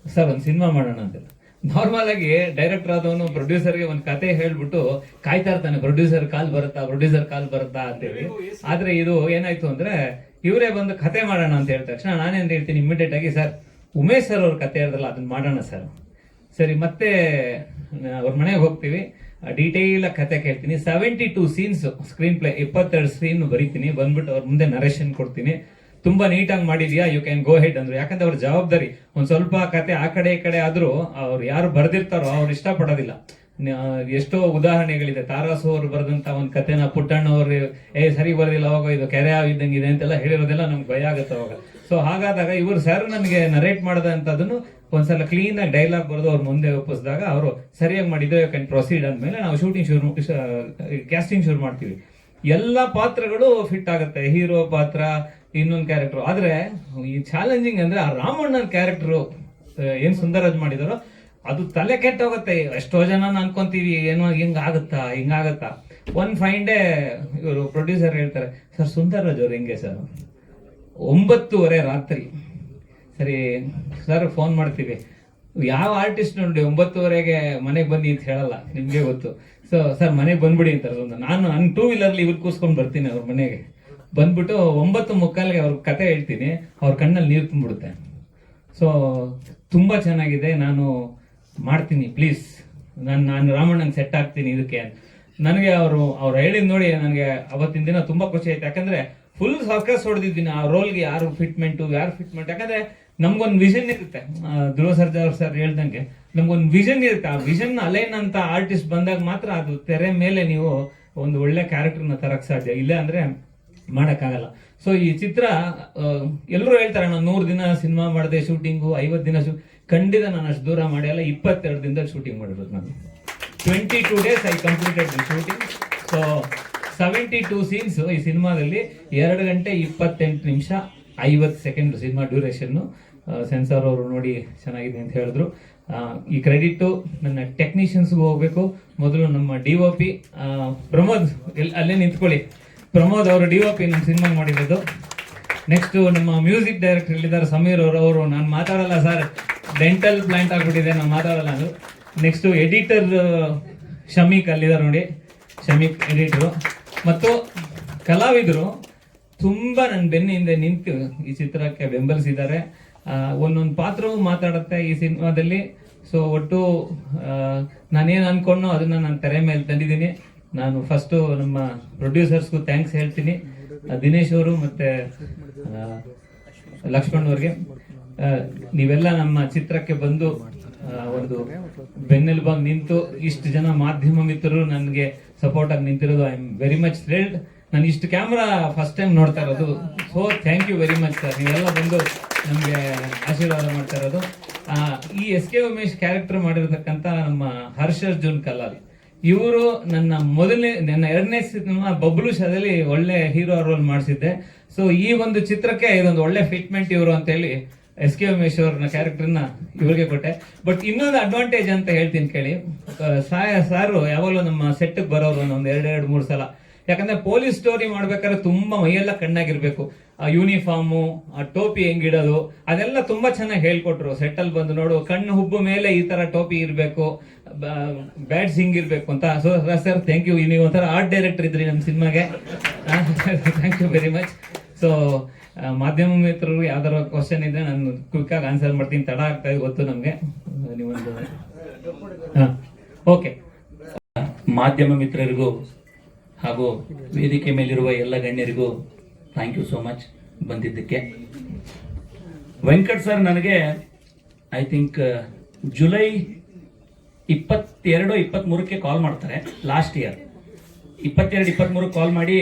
ಸರ್ ಒಂದು ಸಿನಿಮಾ ಮಾಡೋಣ ಅಂತ. ನಾರ್ಮಲ್ ಆಗಿ ಡೈರೆಕ್ಟರ್ ಆದವನು ಪ್ರೊಡ್ಯೂಸರ್ಗೆ ಒಂದು ಕತೆ ಹೇಳ್ಬಿಟ್ಟು ಕಾಯ್ತಾ ಇರ್ತಾನೆ, ಪ್ರೊಡ್ಯೂಸರ್ ಕಾಲ್ ಬರುತ್ತಾ ಅಂತೇಳಿ. ಆದ್ರೆ ಇದು ಏನಾಯ್ತು ಅಂದ್ರೆ, ಇವರೇ ಬಂದು ಕತೆ ಮಾಡೋಣ ಅಂತ ಹೇಳಿದ ತಕ್ಷಣ ನಾನೇನ್ ಹೇಳ್ತೀನಿ ಇಮಿಡಿಯೇಟ್ ಆಗಿ, ಸರ್ ಉಮೇಶ್ ಸರ್ ಅವ್ರ ಕತೆ ಹೇಳಿದ್ರಲ್ಲ ಅದನ್ನ ಮಾಡೋಣ ಸರ್. ಸರಿ, ಮತ್ತೆ ಅವ್ರ ಮನೆಗೆ ಹೋಗ್ತೀವಿ, ಡೀಟೇಲ್ ಕತೆ ಕೇಳ್ತೀನಿ. 72 ಸೀನ್ಸ್ ಸ್ಕ್ರೀನ್ ಪ್ಲೇ, 22 ಸೀನ್ ಬರೀತೀನಿ. ಬಂದ್ಬಿಟ್ಟು ಅವ್ರ ಮುಂದೆ ನರೇಷನ್ ಕೊಡ್ತೀನಿ. ತುಂಬಾ ನೀಟಾಗಿ ಮಾಡಿದ್ಯಾ, ಯು ಕ್ಯಾನ್ ಗೋ ಹೆಡ್ ಅಂದ್ರು. ಯಾಕಂದ್ರೆ ಅವ್ರ ಜವಾಬ್ದಾರಿ. ಒಂದ್ ಸ್ವಲ್ಪ ಕತೆ ಆ ಕಡೆ ಈ ಕಡೆ ಆದ್ರೂ ಅವ್ರು ಯಾರು ಬರ್ದಿರ್ತಾರೋ ಅವ್ರು ಇಷ್ಟಪಡೋದಿಲ್ಲ. ಎಷ್ಟೋ ಉದಾಹರಣೆಗಳಿದೆ. ತಾರಾಸು ಅವರು ಬರೆದಂತ ಒಂದ್ ಕತೆನ ಪುಟ್ಟಣ್ಣ ಅವರು ಸರಿ ಬರ್ದಿಲ್ಲ, ಅವಾಗ ಇದು ಕೆರೆ ಇದ್ದಂಗಿದೆ ಅಂತೆಲ್ಲ ಹೇಳಿರೋದೆಲ್ಲ ನಮ್ಗೆ ಭಯ ಆಗುತ್ತೆ ಅವಾಗ. ಸೊ ಹಾಗಾದಾಗ ಇವರು ಸರ್ ನನಗೆ ನರೇಟ್ ಮಾಡದಂತದನ್ನು ಒಂದ್ಸಲ ಕ್ಲೀನ್ ಆಗಿ ಡೈಲಾಗ್ ಬರೆದು ಅವ್ರ ಮುಂದೆ ಒಪ್ಪಿಸಿದಾಗ ಅವರು ಸರಿಯಾಗಿ ಮಾಡಿದ್ರೆ ಕ್ಯಾನ್ ಪ್ರೊಸೀಡ್ ಅಂದ್ಮೇಲೆ ನಾವು ಕ್ಯಾಸ್ಟಿಂಗ್ ಶುರು ಮಾಡ್ತೀವಿ. ಎಲ್ಲ ಪಾತ್ರಗಳು ಫಿಟ್ ಆಗುತ್ತೆ. ಹೀರೋ ಪಾತ್ರ, ಇನ್ನೊಂದು ಕ್ಯಾರೆಕ್ಟರ್. ಆದ್ರೆ ಈ ಚಾಲೆಂಜಿಂಗ್ ಅಂದ್ರೆ ಆ ರಾಮಣ್ಣನ ಕ್ಯಾರೆಕ್ಟರ್ ಏನ್ ಸುಂದರರಾಜ್ ಮಾಡಿದಾರೋ ಅದು ತಲೆ ಕೆಟ್ಟೋಗುತ್ತೆ. ಎಷ್ಟೋ ಜನ ಅನ್ಕೊಂತೀವಿ ಏನೋ ಹಿಂಗಾಗತ್ತಾ. ಒನ್ ಫೈನ್ ಡೇ ಇವರು ಪ್ರೊಡ್ಯೂಸರ್ ಹೇಳ್ತಾರೆ, ಸರ್ ಸುಂದರರಾಜ್ ಅವ್ರು ಹೆಂಗೆ ಸರ್? 9:30 ರಾತ್ರಿ. ಸರಿ ಸರ್ ಫೋನ್ ಮಾಡ್ತೀವಿ. ಯಾವ ಆರ್ಟಿಸ್ಟ್ ನೋಡಿ 9:30ಗೆ ಮನೆಗೆ ಬನ್ನಿ ಅಂತ ಹೇಳಲ್ಲ, ನಿಮ್ಗೆ ಗೊತ್ತು. ಸೊ ಸರ್ ಮನೆಗೆ ಬಂದ್ಬಿಡಿ ಅಂತಾರೆ. ನಾನು 2 ವೀಲರ್ಲಿ ಇವ್ರು ಕೂಸ್ಕೊಂಡು ಬರ್ತೀನಿ ಅವ್ರ ಮನೆಗೆ. ಬಂದ್ಬಿಟ್ಟು 9:45ಗೆ ಅವ್ರ ಕತೆ ಹೇಳ್ತೀನಿ. ಅವ್ರ ಕಣ್ಣಲ್ಲಿ ನೀರು ತುಂಬಿಡುತ್ತೆ. ಸೊ ತುಂಬಾ ಚೆನ್ನಾಗಿದೆ, ನಾನು ಮಾಡ್ತೀನಿ ಪ್ಲೀಸ್, ನಾನು ರಾಮಣ್ಣನ್ ಸೆಟ್ ಆಗ್ತೀನಿ ಇದಕ್ಕೆ. ನನಗೆ ಅವ್ರು ಹೇಳಿದ್ ನೋಡಿ ನನಗೆ ಅವತ್ತಿನ ದಿನ ತುಂಬಾ ಖುಷಿ ಆಯ್ತು. ಯಾಕಂದ್ರೆ ಫುಲ್ ಸರ್ಕಸ್ ಹೊಡೆದಿದ್ದೀನಿ ಆ ರೋಲ್ಗೆ. ಯಾರು ಫಿಟ್ಮೆಂಟ್. ಯಾಕಂದ್ರೆ ನಮ್ಗೊಂದು ವಿಷನ್ ಇರುತ್ತೆ. ಧ್ರುವ ಸರ್ಜಾ ಅವ್ರು ಸರ್ ಹೇಳ್ದಂಗೆ ನಮ್ಗೊಂದು ವಿಷನ್ ಇರುತ್ತೆ. ಆ ವಿಷನ್ ಅಲೈನ್ ಅಂತ ಆರ್ಟಿಸ್ಟ್ ಬಂದಾಗ ಮಾತ್ರ ಅದು ತೆರೆ ಮೇಲೆ ನೀವು ಒಂದು ಒಳ್ಳೆ ಕ್ಯಾರೆಕ್ಟರ್ನ ತರಕ್ ಸಾಧ್ಯ. ಇಲ್ಲ ಅಂದ್ರೆ ಮಾಡಕ್ಕಾಗಲ್ಲ. ಸೊ ಈ ಚಿತ್ರ ಎಲ್ಲರೂ ಹೇಳ್ತಾರೆ ನಾನು 100 ದಿನ ಸಿನಿಮಾ ಮಾಡಿದೆ ಶೂಟಿಂಗು, 50 ದಿನ ಖಂಡಿತ ನಾನು ಅಷ್ಟು ದೂರ ಮಾಡಿ ಅಲ್ಲ. 22 ದಿನದಲ್ಲಿ ಶೂಟಿಂಗ್ ಮಾಡಿರೋದು ನಾನು. 22 days I completed the shooting. So 72 scenes ಈ ಸಿನಿಮಾದಲ್ಲಿ 2 ಗಂಟೆ 28 ನಿಮಿಷ 50 ಸೆಕೆಂಡ್ ಸಿನಿಮಾ ಡ್ಯೂರೇಷನ್. ಸೆನ್ಸಾರ್ ಅವರು ನೋಡಿ ಚೆನ್ನಾಗಿದೆ ಅಂತ ಹೇಳಿದ್ರು. ಈ ಕ್ರೆಡಿಟ್ ನನ್ನ ಟೆಕ್ನಿಷಿಯನ್ಸ್ಗೂ ಹೋಗ್ಬೇಕು. ಮೊದಲು ನಮ್ಮ DOP ಪ್ರಮೋದ್, ಅಲ್ಲೇ ನಿಂತ್ಕೊಳ್ಳಿ. ಪ್ರಮೋದ್ ಅವರು DOP ನಮ್ಮ ಸಿನಿಮಾ ಮಾಡಿರೋದು. ನೆಕ್ಸ್ಟ್ ನಮ್ಮ ಮ್ಯೂಸಿಕ್ ಡೈರೆಕ್ಟರ್ ಇಲ್ಲಿದ್ದಾರೆ ಸಮೀರ್ ಅವರು. ನಾನು ಮಾತಾಡಲ್ಲ ಸರ್, ಡೆಂಟಲ್ ಪ್ಲಾಂಟ್ ಆಗ್ಬಿಟ್ಟಿದೆ, ನಾನು ಮಾತಾಡಲ್ಲ ಅದು. ನೆಕ್ಸ್ಟ್ ಎಡಿಟರ್ ಶಮೀಕ್ ಅಲ್ಲಿದ್ದಾರೆ ನೋಡಿ, ಶಮೀಕ್ ಎಡಿಟರು. ಮತ್ತು ಕಲಾವಿದರು ತುಂಬಾ ನನ್ನ ಬೆನ್ನ ಹಿಂದೆ ನಿಂತು ಈ ಚಿತ್ರಕ್ಕೆ ಬೆಂಬಲಿಸಿದ್ದಾರೆ. ಒಂದೊಂದು ಪಾತ್ರವೂ ಮಾತಾಡುತ್ತೆ ಈ ಸಿನಿಮಾದಲ್ಲಿ. ಸೊ ಒಟ್ಟು ನಾನೇನು ಅನ್ಕೊಂಡೋ ಅದನ್ನ ನಾನು ತೆರೆ ಮೇಲೆ ತಂದಿದ್ದೀನಿ. ನಾನು ಫಸ್ಟು ನಮ್ಮ ಪ್ರೊಡ್ಯೂಸರ್ಸ್ಗೂ ಥ್ಯಾಂಕ್ಸ್ ಹೇಳ್ತೀನಿ, ದಿನೇಶ್ ಅವರು ಮತ್ತೆ ಲಕ್ಷ್ಮಣ್ ಅವ್ರಿಗೆ. ನೀವೆಲ್ಲ ನಮ್ಮ ಚಿತ್ರಕ್ಕೆ ಬಂದು ಒಂದು ಬೆನ್ನೆಲುಬಾಗಿ ನಿಂತು ಇಷ್ಟು ಜನ ಮಾಧ್ಯಮ ಮಿತ್ರರು ನನಗೆ ಸಪೋರ್ಟ್ ಆಗಿ ನಿಂತಿರೋದು. I am very much thrilled. ನಾನು ಇಷ್ಟು ಕ್ಯಾಮ್ರಾ ಫಸ್ಟ್ ಟೈಮ್ ನೋಡ್ತಾ ಇರೋದು. So thank you very much sir, ನೀವೆಲ್ಲ ಬಂದು ನಮಗೆ ಆಶೀರ್ವಾದ ಮಾಡ್ತಾ ಇರೋದು. ಈ SK ಉಮೇಶ್ ಕ್ಯಾರೆಕ್ಟರ್ ಮಾಡಿರತಕ್ಕಂತ ನಮ್ಮ ಹರ್ಷರ್ಜುನ್ ಕಲಾಲ್ ಇವರು ನನ್ನ 2ನೇ ಸಿನಿಮಾ ಬಬ್ಲು ಶಾದಲ್ಲಿ ಒಳ್ಳೆ ಹೀರೋ ರೋಲ್ ಮಾಡಿಸಿದ್ದೆ. ಸೊ ಈ ಒಂದು ಚಿತ್ರಕ್ಕೆ ಇದೊಂದು ಒಳ್ಳೆ ಫಿಟ್ಮೆಂಟ್ ಇವರು ಅಂತ ಹೇಳಿ SK ಉಮೇಶ್ ಅವ್ರನ್ನ ಕ್ಯಾರೆಕ್ಟರ್ನ ಇವ್ರಿಗೆ ಕೊಟ್ಟೆ. ಬಟ್ ಇನ್ನೊಂದು ಅಡ್ವಾಂಟೇಜ್ ಅಂತ ಹೇಳ್ತೀನಿ ಕೇಳಿ. ಸಾರು ಯಾವಾಗಲೂ ನಮ್ಮ ಸೆಟ್ಗೆ ಬರೋರು ಒಂದು 2-3 ಸಲ. ಯಾಕಂದ್ರೆ ಪೊಲೀಸ್ ಸ್ಟೋರಿ ಮಾಡ್ಬೇಕಾದ್ರೆ ತುಂಬಾ ಮೈಯೆಲ್ಲ ಕಣ್ಣಾಗಿರ್ಬೇಕು. ಆ ಯೂನಿಫಾರ್ಮು, ಆ ಟೋಪಿ ಹೆಂಗಿಡೋದು ಅದೆಲ್ಲ ತುಂಬಾ ಚೆನ್ನಾಗಿ ಹೇಳ್ಕೊಟ್ರು. ಸೆಟ್ಟಲ್ಲಿ ಬಂದು ನೋಡು, ಕಣ್ಣು ಹುಬ್ಬು ಮೇಲೆ ಈ ತರ ಟೋಪಿ ಇರ್ಬೇಕು, ಬ್ಯಾಡ್ಸ್ ಹಿಂಗಿರ್ಬೇಕು ಅಂತ. So sir thank you. ನೀವು ಒಂಥರ ಆರ್ಟ್ ಡೈರೆಕ್ಟರ್ ಇದ್ರಿ ನಮ್ಮ ಸಿನಿಮಾಗೆ. Thank you very much. So ಮಾಧ್ಯಮ ಮಿತ್ರರು ಯಾವ್ದಾರ ಕ್ವಶನ್ ಇದ್ರೆ ನಾನು ಕ್ವಿಕ್ ಆಗಿ ಆನ್ಸರ್ ಮಾಡ್ತೀನಿ. ತಡ ಆಗ್ತಾ ಇದೆ ಗೊತ್ತು ನಮ್ಗೆ. ನೀವೊಂದು ಓಕೆ. ಮಾಧ್ಯಮ ಮಿತ್ರರಿಗೂ ಹಾಗೂ ವೇದಿಕೆ ಮೇಲಿರುವ ಎಲ್ಲ ಗಣ್ಯರಿಗೂ ಥ್ಯಾಂಕ್ ಯು ಸೋ ಮಚ್. ಬಂದಿದ್ದಕ್ಕೆ. ವೆಂಕಟ್ ಸರ್ ನನಗೆ ಐ ಥಿಂಕ್ ಜುಲೈ 22-23 ಕಾಲ್ ಮಾಡ್ತಾರೆ ಲಾಸ್ಟ್ ಇಯರ್. 22-23 ಕಾಲ್ ಮಾಡಿ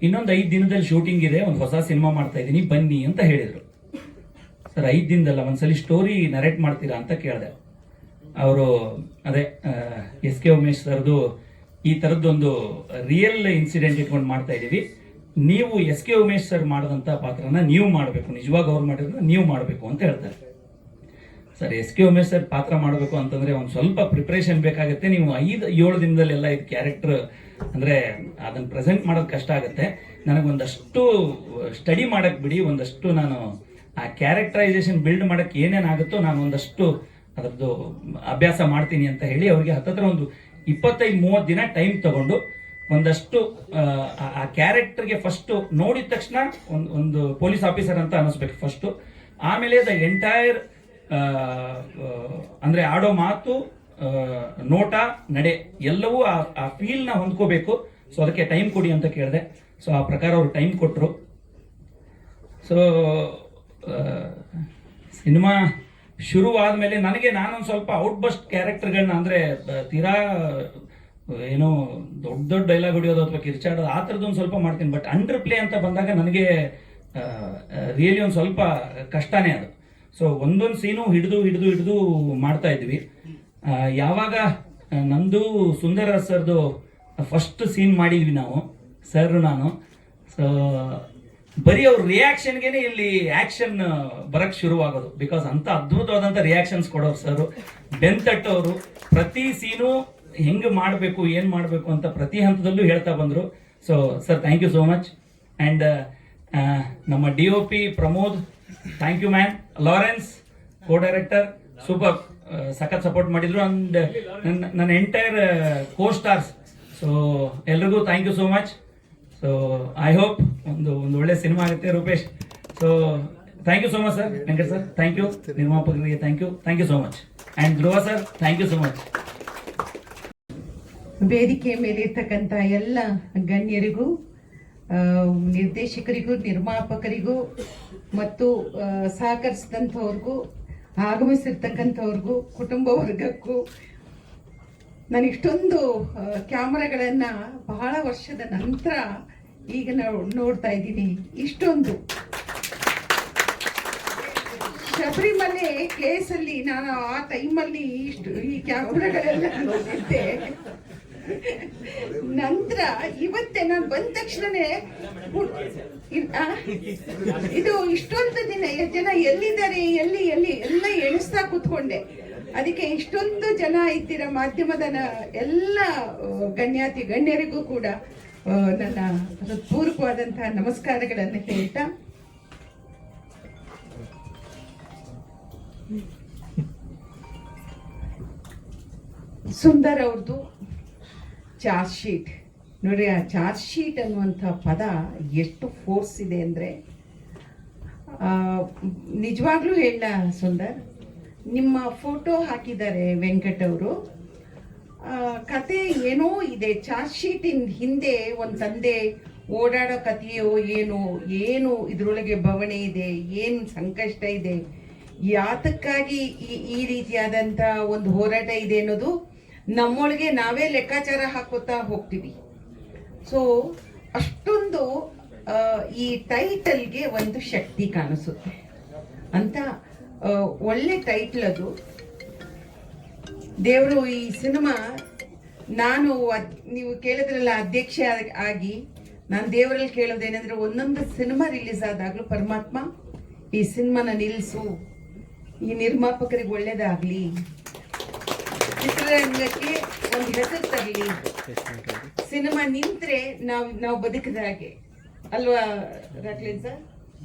ಇನ್ನೊಂದು 5 ದಿನದಲ್ಲಿ ಶೂಟಿಂಗ್ ಇದೆ, ಒಂದು ಹೊಸ ಸಿನಿಮಾ ಮಾಡ್ತಾ ಇದ್ದೀನಿ ಬನ್ನಿ ಅಂತ ಹೇಳಿದರು. ಸರ್ 5 ದಿನದಲ್ಲ, ಒಂದ್ಸಲಿ ಸ್ಟೋರಿ ನರೇಟ್ ಮಾಡ್ತೀರಾ ಅಂತ ಕೇಳಿದೆ. ಅವರು ಅದೇ SK ಉಮೇಶ್ ಸರ್ದು ಈ ಥರದ್ದೊಂದು ರಿಯಲ್ ಇನ್ಸಿಡೆಂಟ್ ಇಟ್ಕೊಂಡು ಮಾಡ್ತಾ ಇದ್ದೀವಿ, ನೀವು SK ಉಮೇಶ್ ಸರ್ ಮಾಡಿದಂಥ ಪಾತ್ರನ ನೀವು ಮಾಡಬೇಕು, ನಿಜವಾಗ ಅವ್ರು ಮಾಡಿದ್ರೆ ನೀವು ಮಾಡಬೇಕು ಅಂತ ಹೇಳ್ತಾರೆ. ಸರ್ SK ಉಮೇಶ್ ಸರ್ ಪಾತ್ರ ಮಾಡಬೇಕು ಅಂತಂದ್ರೆ ಒಂದು ಸ್ವಲ್ಪ ಪ್ರಿಪ್ರೇಷನ್ ಬೇಕಾಗುತ್ತೆ. ನೀವು 5-7 ದಿನದಲ್ಲೆಲ್ಲ ಇದು ಕ್ಯಾರೆಕ್ಟರ್ ಅಂದ್ರೆ ಅದನ್ನ ಪ್ರೆಸೆಂಟ್ ಮಾಡೋದು ಕಷ್ಟ ಆಗುತ್ತೆ. ನನಗೊಂದಷ್ಟು ಸ್ಟಡಿ ಮಾಡಕ್ ಬಿಡಿ, ಒಂದಷ್ಟು ನಾನು ಆ ಕ್ಯಾರೆಕ್ಟರೈಸೇಷನ್ ಬಿಲ್ಡ್ ಮಾಡಕ್ಕೆ ಏನೇನಾಗುತ್ತೋ ನಾನು ಒಂದಷ್ಟು ಅದರದ್ದು ಅಭ್ಯಾಸ ಮಾಡ್ತೀನಿ ಅಂತ ಹೇಳಿ ಅವ್ರಿಗೆ ಹತ್ತತ್ರ ಒಂದು 25-30 ದಿನ ಟೈಮ್ ತಗೊಂಡು ಒಂದಷ್ಟು ಆ ಕ್ಯಾರೆಕ್ಟರ್ಗೆ ಫಸ್ಟ್ ನೋಡಿದ ತಕ್ಷಣ ಒಂದು ಪೊಲೀಸ್ ಆಫೀಸರ್ ಅಂತ ಅನಿಸ್ಬೇಕು ಫಸ್ಟ್. ಆಮೇಲೆ ದ ಎಂಟೈರ್ ಅಂದ್ರೆ ಆಡೋ ಮಾತು, ನೋಟ, ನಡೆ ಎಲ್ಲವೂ ಆ ಫೀಲ್ ನ ಹೊಂದ್ಕೋಬೇಕು. ಸೊ ಅದಕ್ಕೆ ಟೈಮ್ ಕೊಡಿ ಅಂತ ಕೇಳಿದೆ. ಸೊ ಆ ಪ್ರಕಾರ ಅವರು ಟೈಮ್ ಕೊಟ್ಟರು. ಸೊ ಸಿನಿಮಾ ಶುರುವಾದ್ಮೇಲೆ ನಾನೊಂದು ಸ್ವಲ್ಪ ಔಟ್ಬಸ್ಟ್ ಕ್ಯಾರೆಕ್ಟರ್ಗಳನ್ನ ಅಂದ್ರೆ ತೀರಾ ಏನೋ ದೊಡ್ಡ ಡೈಲಾಗ್ ಹೊಡಿಯೋದು ಅಥವಾ ಕಿರ್ಚಾಡೋದು ಆ ಥರದ್ದೊಂದು ಸ್ವಲ್ಪ ಮಾಡ್ತೀನಿ. ಬಟ್ ಅಂಡರ್ ಪ್ಲೇ ಅಂತ ಬಂದಾಗ ನನಗೆ ರಿಯಲಿ ಒಂದು ಸ್ವಲ್ಪ ಕಷ್ಟನೇ ಅದು. ಸೊ ಒಂದೊಂದು ಸೀನು ಹಿಡಿದು ಮಾಡ್ತಾ ಇದ್ವಿ. ಯಾವಾಗ ನಂದು ಸುಂದರ ಸರ್ದು ಫಸ್ಟ್ ಸೀನ್ ಮಾಡಿದ್ವಿ ನಾವು, ಸರ್ ನಾನು. ಸೊ ಬರೀ ಅವ್ರ ರಿಯಾಕ್ಷನ್ಗೆನೆ ಇಲ್ಲಿ ಆಕ್ಷನ್ ಬರಕ್ ಶುರುವಾಗೋದು. ಬಿಕಾಸ್ ಅಂತ ಅದ್ಭುತವಾದಂಥ ರಿಯಾಕ್ಷನ್ಸ್ ಕೊಡೋರು ಸರ್, ಬೆಂತಟ್ಟೋರು. ಪ್ರತಿ ಸೀನು ಹೆಂಗೆ ಮಾಡಬೇಕು, ಏನು ಮಾಡಬೇಕು ಅಂತ ಪ್ರತಿ ಹಂತದಲ್ಲೂ ಹೇಳ್ತಾ ಬಂದರು. So sir thank you so much. And ನಮ್ಮ DOP Pramod, thank you man. Lawrence co director, super, ಸಖತ್ ಸಪೋರ್ಟ್ ಮಾಡಿದ್ರು. ಅಂಡ್ ನನ್ನ ಎಂಟೈರ್ ಕೋ ಸ್ಟಾರ್ಸ್, ಸೊ ಎಲ್ರಿಗೂ thank you so much. So I hope ಒಂದು ಒಳ್ಳೆ ಸಿನಿಮಾ ಆಗುತ್ತೆ. Rupesh, so thank you so much sir. Venkat sir thank you. ನಿರ್ಮಾಪಕರಿಗೆ thank you so much. And Dhruva sir thank you so much. ವೇದಿಕೆ ಮೇಲೆ ಇರ್ತಕ್ಕಂಥ ಎಲ್ಲ ಗಣ್ಯರಿಗೂ, ನಿರ್ದೇಶಕರಿಗೂ, ನಿರ್ಮಾಪಕರಿಗೂ ಮತ್ತು ಸಹಕರಿಸಿದಂಥವ್ರಿಗೂ, ಆಗಮಿಸಿರ್ತಕ್ಕಂಥವ್ರಿಗೂ, ಕುಟುಂಬ ವರ್ಗಕ್ಕೂ, ನಾನು ಇಷ್ಟೊಂದು ಕ್ಯಾಮರಾಗಳನ್ನು ಬಹಳ ವರ್ಷದ ನಂತರ ಈಗ ನೋಡ್ತಾ ಇದ್ದೀನಿ. ಇಷ್ಟೊಂದು ಶಬರಿಮಲೆ ಕೇಸಲ್ಲಿ ನಾನು ಆ ಟೈಮಲ್ಲಿ ಈ ಕ್ಯಾಮ್ರಾಗಳೆಲ್ಲ ನೋಡಿದ್ದೆ. ನಂತರ ಇವತ್ತೇ ನಾನು ಬಂದ ತಕ್ಷಣನೇ ಇದು ಇಷ್ಟೊಂದು ಜನ ಎಲ್ಲಿದ್ದಾರೆ, ಎಲ್ಲಿ ಎಲ್ಲ ಎಣಿಸ್ತಾ ಕೂತ್ಕೊಂಡೆ. ಅದಕ್ಕೆ ಇಷ್ಟೊಂದು ಜನ ಇದ್ದೀರ ಮಾಧ್ಯಮದ ಎಲ್ಲ ಗಣ್ಯರಿಗೂ ಕೂಡ ನನ್ನ ಹೃತ್ಪೂರ್ವಕವಾದಂತಹ ನಮಸ್ಕಾರಗಳನ್ನು ಹೇಳ್ತಾ, ಸುಂದರ್ ಅವ್ರದ್ದು ಚಾರ್ಜ್ ಶೀಟ್ ನೋಡ್ರಿ. ಆ ಚಾರ್ಜ್ ಶೀಟ್ ಅನ್ನುವಂಥ ಪದ ಎಷ್ಟು ಫೋರ್ಸ್ ಇದೆ ಅಂದರೆ, ನಿಜವಾಗ್ಲೂ ಹೇಳ ಸುಂದರ್, ನಿಮ್ಮ ಫೋಟೋ ಹಾಕಿದ್ದಾರೆ ವೆಂಕಟ್ ಅವರು. ಕತೆ ಏನೋ ಇದೆ, ಚಾರ್ಜ್ ಶೀಟಿನ ಹಿಂದೆ ಒಂದು ತಂದೆ ಓಡಾಡೋ ಕಥೆಯೋ ಏನು ಇದರೊಳಗೆ ಬವಣೆ ಇದೆ, ಏನು ಸಂಕಷ್ಟ ಇದೆ, ಯಾತಕ್ಕಾಗಿ ಈ ರೀತಿಯಾದಂಥ ಒಂದು ಹೋರಾಟ ಇದೆ ಅನ್ನೋದು ನಮ್ಮೊಳಗೆ ನಾವೇ ಲೆಕ್ಕಾಚಾರ ಹಾಕೋತಾ ಹೋಗ್ತೀವಿ. ಸೊ ಅಷ್ಟೊಂದು ಈ ಟೈಟಲ್ಗೆ ಒಂದು ಶಕ್ತಿ ಕಾಣಿಸುತ್ತೆ ಅಂತ ಒಳ್ಳೆ ಟೈಟಲ್ ಅದು. ದೇವರು ಈ ಸಿನಿಮಾ, ನಾನು ನೀವು ಕೇಳಿದ್ರಲ್ಲ ಅಧ್ಯಕ್ಷ ಆಗಿ, ನಾನು ದೇವರಲ್ಲಿ ಕೇಳೋದೇನೆಂದ್ರೆ, ಒಂದೊಂದು ಸಿನಿಮಾ ರಿಲೀಸ್ ಆದಾಗಲೂ ಪರಮಾತ್ಮ ಈ ಸಿನಿಮಾನ ನಿಲ್ಲಿಸು, ಈ ನಿರ್ಮಾಪಕರಿಗೆ ಒಳ್ಳೇದಾಗ್ಲಿ, ಚಿತ್ರರಂಗಕ್ಕೆ ಒಂದು ಹೆಸರು ತರಲಿ, ಸಿನಿಮಾ ನಿಂತ್ರೆ ನಾವು ಬದುಕಿದ ಹಾಗೆ ಅಲ್ವಾ ರಾಕ್ಲಿನ್ ಸರ್?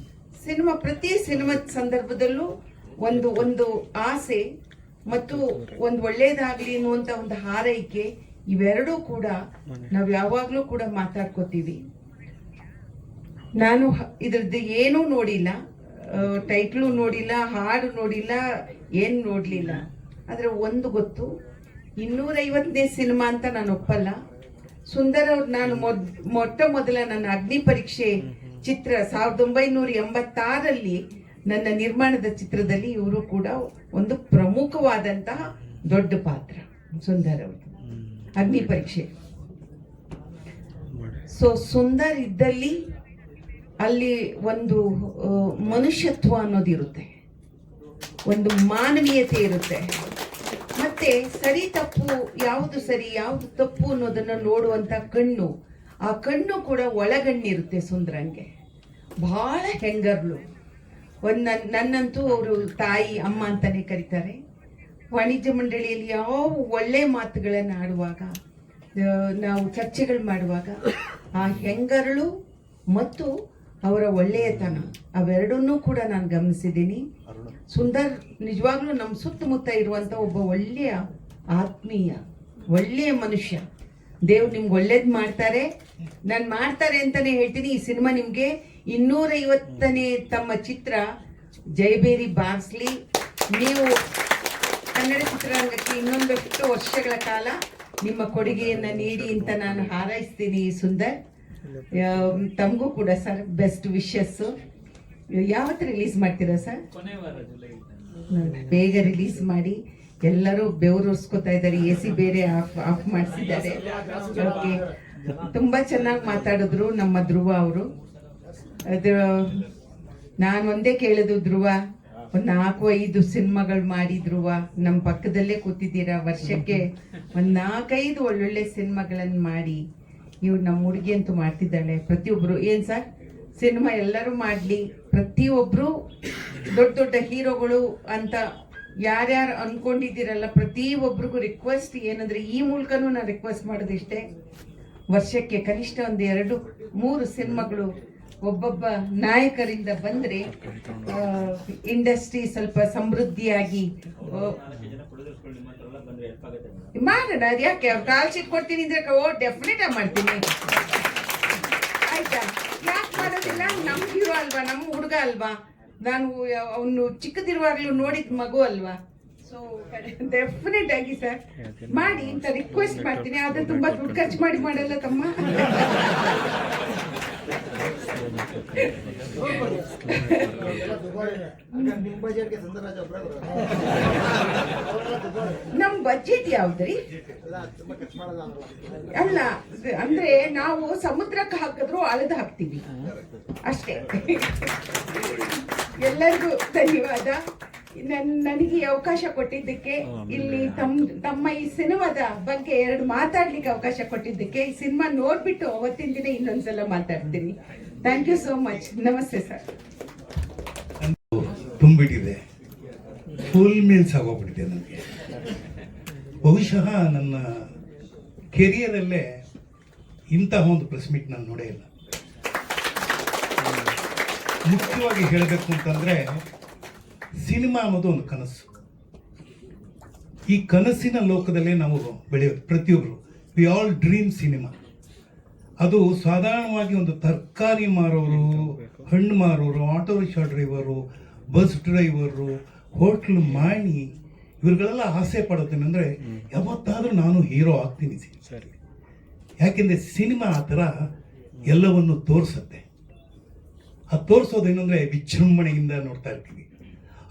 ಸಿನಿಮಾ ಪ್ರತಿ ಸಿನಿಮಾ ಸಂದರ್ಭದಲ್ಲೂ ಒಂದು ಆಸೆ ಮತ್ತು ಒಂದು ಒಳ್ಳೇದಾಗ್ಲಿ ಅನ್ನುವಂತ ಒಂದು ಹಾರೈಕೆ, ಇವೆರಡೂ ಕೂಡ ನಾವು ಯಾವಾಗ್ಲೂ ಕೂಡ ಮಾತಾಡ್ಕೋತೀವಿ. ನಾನು ಇದ್ರದ್ದು ಏನೂ ನೋಡಿಲ್ಲ, ಟೈಟ್ಲು ನೋಡಿಲ್ಲ, ಹಾಡು ನೋಡಿಲ್ಲ, ಏನು ನೋಡಲಿಲ್ಲ. ಆದರೆ ಒಂದು ಗೊತ್ತು, 250ನೇ ಸಿನಿಮಾ ಅಂತ ನಾನು ಒಪ್ಪಲ್ಲ. ಸುಂದರ್ ಅವ್ರು, ನಾನು ಮೊಟ್ಟ ಮೊದಲ ನನ್ನ ಅಗ್ನಿ ಪರೀಕ್ಷೆ ಚಿತ್ರ 1986ರಲ್ಲಿ ನನ್ನ ನಿರ್ಮಾಣದ ಚಿತ್ರದಲ್ಲಿ ಇವರು ಕೂಡ ಒಂದು ಪ್ರಮುಖವಾದಂತಹ ದೊಡ್ಡ ಪಾತ್ರ ಸುಂದರ್ ಅವರು ಅಗ್ನಿ ಪರೀಕ್ಷೆ. ಸೊ ಸುಂದರ್ ಇದ್ದಲ್ಲಿ ಅಲ್ಲಿ ಒಂದು ಮನುಷ್ಯತ್ವ ಅನ್ನೋದಿರುತ್ತೆ, ಒಂದು ಮಾನವೀಯತೆ ಇರುತ್ತೆ, ಮತ್ತೆ ಸರಿ ತಪ್ಪು ಯಾವುದು ಸರಿ ಯಾವುದು ತಪ್ಪು ಅನ್ನೋದನ್ನ ನೋಡುವಂತ ಕಣ್ಣು, ಆ ಕಣ್ಣು ಕೂಡ ಒಳಗಣ್ಣಿರುತ್ತೆ ಸುಂದರಂಗೆ. ಬಹಳ ಹೆಂಗರ್ಲು. ನನ್ನಂತೂ ಅವರು ತಾಯಿ ಅಮ್ಮ ಅಂತಾನೆ ಕರೀತಾರೆ. ವಾಣಿಜ್ಯ ಮಂಡಳಿಯಲ್ಲಿ ಯಾವ ಒಳ್ಳೆ ಮಾತುಗಳನ್ನು ಆಡುವಾಗ, ನಾವು ಚರ್ಚೆಗಳು ಮಾಡುವಾಗ ಆ ಹೆಂಗರಳು ಮತ್ತು ಅವರ ಒಳ್ಳೆಯತನ ಅವೆರಡನ್ನೂ ಕೂಡ ನಾನು ಗಮನಿಸಿದ್ದೀನಿ. ಸುಂದರ್ ನಿಜವಾಗ್ಲೂ ನಮ್ಮ ಸುತ್ತಮುತ್ತ ಇರುವಂತ ಒಬ್ಬ ಒಳ್ಳೆಯ ಆತ್ಮೀಯ ಒಳ್ಳೆಯ ಮನುಷ್ಯ. ದೇವ್ರು ನಿಮ್ಗೆ ಒಳ್ಳೇದ್ ಮಾಡ್ತಾರೆ ಅಂತಾನೆ ಹೇಳ್ತೀನಿ. ಈ ಸಿನಿಮಾ ನಿಮ್ಗೆ 250ನೇ ತಮ್ಮ ಚಿತ್ರ ಜಯಬೇರಿ ಬಾರಿಸ್ಲಿ. ನೀವು ಕನ್ನಡ ಚಿತ್ರರಂಗಕ್ಕೆ ಇನ್ನೊಂದಷ್ಟು ವರ್ಷಗಳ ಕಾಲ ನಿಮ್ಮ ಕೊಡುಗೆಯನ್ನ ನೀಡಿ ಅಂತ ನಾನು ಹಾರೈಸ್ತೀನಿ. ಸುಂದರ್, ತಮಗೂ ಕೂಡ ಸರ್ ಬೆಸ್ಟ್ ವಿಶಸ್. ಯಾವತ್ತು ರಿಲೀಸ್ ಮಾಡ್ತೀರಾ ಸರ್? ಬೇಗ ರಿಲೀಸ್ ಮಾಡಿ. ಎಲ್ಲರೂ ಬೆವರೋಸ್ಕೋತಾ ಇದ್ದಾರೆ, AC ಬೇರೆ ಆಫ್ ಮಾಡಿಸಿದ್ದಾರೆ. ಓಕೆ, ತುಂಬಾ ಚೆನ್ನಾಗಿ ಮಾತಾಡಿದ್ರು ನಮ್ಮ ಧ್ರುವ ಅವರು. ಅದು ನಾನು ಒಂದೇ ಕೇಳಿದ್ದು, ಧ್ರುವ ಒಂದು 4-5 ಸಿನಿಮಾಗಳು ಮಾಡಿ ಧ್ರುವ, ನಮ್ಮ ಪಕ್ಕದಲ್ಲೇ ಕೂತಿದ್ದೀರಾ, ವರ್ಷಕ್ಕೆ ಒಂದು 4-5 ಒಳ್ಳೊಳ್ಳೆ ಸಿನಿಮಾಗಳನ್ನು ಮಾಡಿ. ಇವ್ರು ನಮ್ಮ ಹುಡುಗಿ ಅಂತೂ ಮಾಡ್ತಿದ್ದಾಳೆ. ಪ್ರತಿಯೊಬ್ರು ಏನ್ ಸರ್ ಸಿನಿಮಾ ಎಲ್ಲರೂ ಮಾಡ್ಲಿ, ಪ್ರತಿಯೊಬ್ರು ದೊಡ್ಡ ದೊಡ್ಡ ಹೀರೋಗಳು ಅಂತ ಯಾರ್ಯಾರು ಅನ್ಕೊಂಡಿದ್ದೀರಲ್ಲ, ಪ್ರತಿಯೊಬ್ಬರಿಗೂ ರಿಕ್ವೆಸ್ಟ್ ಏನಂದ್ರೆ, ಈ ಮೂಲಕನೂ ನಾನು ರಿಕ್ವೆಸ್ಟ್ ಮಾಡೋದಿಷ್ಟೇ, ವರ್ಷಕ್ಕೆ ಕನಿಷ್ಠ ಒಂದು 2-3 ಸಿನಿಮಾಗಳು ಒಬ್ಬೊಬ್ಬ ನಾಯಕರಿಂದ ಬಂದ್ರೆ ಇಂಡಸ್ಟ್ರಿ ಸ್ವಲ್ಪ ಸಮೃದ್ಧಿಯಾಗಿ ಮಾಡೋಣ. ಅದು ಯಾಕೆ ಅವ್ರು ಕಾಲ್ ಶೀಟ್ ಕೊಡ್ತೀನಿ ಅಂದ್ರೆ ಡೆಫಿನೆಟ್ ಆಗಿ ಮಾಡ್ತೀನಿ. ಆಯ್ತಾ? ಯಾಕೆ ಮಾಡೋದಿಲ್ಲ? ನಮ್ ಹೀರೋ ಅಲ್ವಾ, ನಮ್ಮ ಹುಡುಗ ಅಲ್ವಾ, ನಾನು ಅವನು ಚಿಕ್ಕದಿರುವಾಗ್ಲೂ ನೋಡಿದ ಮಗು ಅಲ್ವಾ. ಸೊ ಡೆಫಿನೆಟ್ ಆಗಿ ಸರ್ ಮಾಡಿ ಅಂತ ರಿಕ್ವೆಸ್ಟ್ ಮಾಡ್ತೀನಿ. ಆದ್ರೆ ತುಂಬಾ ದುಡ್ಡು ಖರ್ಚು ಮಾಡಿ ಮಾಡಲ್ಲ ತಮ್ಮ. ನಮ್ ಬಜೆಟ್ ಯಾವ್ದ್ರಿ? ಅಲ್ಲ ಅಂದ್ರೆ ನಾವು ಸಮುದ್ರಕ್ಕೆ ಹಾಕಿದ್ರು ಅಳದು ಹಾಕ್ತೀವಿ ಅಷ್ಟೇ. ಎಲ್ಲರಿಗೂ ಧನ್ಯವಾದ. ನನಗೆ ಈ ಅವಕಾಶ ಕೊಟ್ಟಿದ್ದಕ್ಕೆ, ಇಲ್ಲಿ ತಮ್ಮ ಈ ಸಿನಿಮಾದ ಬಗ್ಗೆ 2 ಮಾತಾಡ್ಲಿಕ್ಕೆ ಅವಕಾಶ ಕೊಟ್ಟಿದ್ದಕ್ಕೆ, ಈ ಸಿನಿಮಾ ನೋಡ್ಬಿಟ್ಟು ಅವತ್ತಿನ ದಿನ ಇನ್ನೊಂದ್ಸಲ ಮಾತಾಡ್ತೀನಿ. Thank you so much. ನಮಸ್ತೆ ಸರ್. ತುಂಬಿಟ್ಟಿದೆ, ಫುಲ್ ಮೀಲ್ಸ್ ಆಗೋಗ್ಬಿಟ್ಟಿದೆ ನನಗೆ. ಬಹುಶಃ ನನ್ನ ಕೆರಿಯರಲ್ಲೇ ಇಂತಹ ಒಂದು ಪ್ರೆಸ್ ಮೀಟ್ ನಾನು ನೋಡೇ ಇಲ್ಲ. ಮುಖ್ಯವಾಗಿ ಹೇಳಬೇಕು ಅಂತಂದ್ರೆ, ಸಿನಿಮಾ ಅನ್ನೋದು ಒಂದು ಕನಸು. ಈ ಕನಸಿನ ಲೋಕದಲ್ಲೇ ನಾವು ಬೆಳೆಯೋದು ಪ್ರತಿಯೊಬ್ಬರು. We all dream cinema. ಅದು ಸಾಧಾರಣವಾಗಿ ಒಂದು ತರಕಾರಿ ಮಾರೋರು, ಹಣ್ಣು ಮಾರೋರು, auto rickshaw driver, bus driver, hotel ಮಾಣಿ, ಇವ್ರುಗಳೆಲ್ಲ ಆಸೆ ಪಡೋದೇನೆಂದ್ರೆ ಯಾವತ್ತಾದ್ರೂ ನಾನು ಹೀರೋ ಆಗ್ತೀನಿ ಸರಿ. ಯಾಕೆಂದ್ರೆ ಸಿನಿಮಾ ಆ ಥರ ಎಲ್ಲವನ್ನು ತೋರಿಸುತ್ತೆ. ಆ ತೋರಿಸೋದೇನೆಂದ್ರೆ ವಿಜೃಂಭಣೆಯಿಂದ ನೋಡ್ತಾ ಇರ್ತೀವಿ.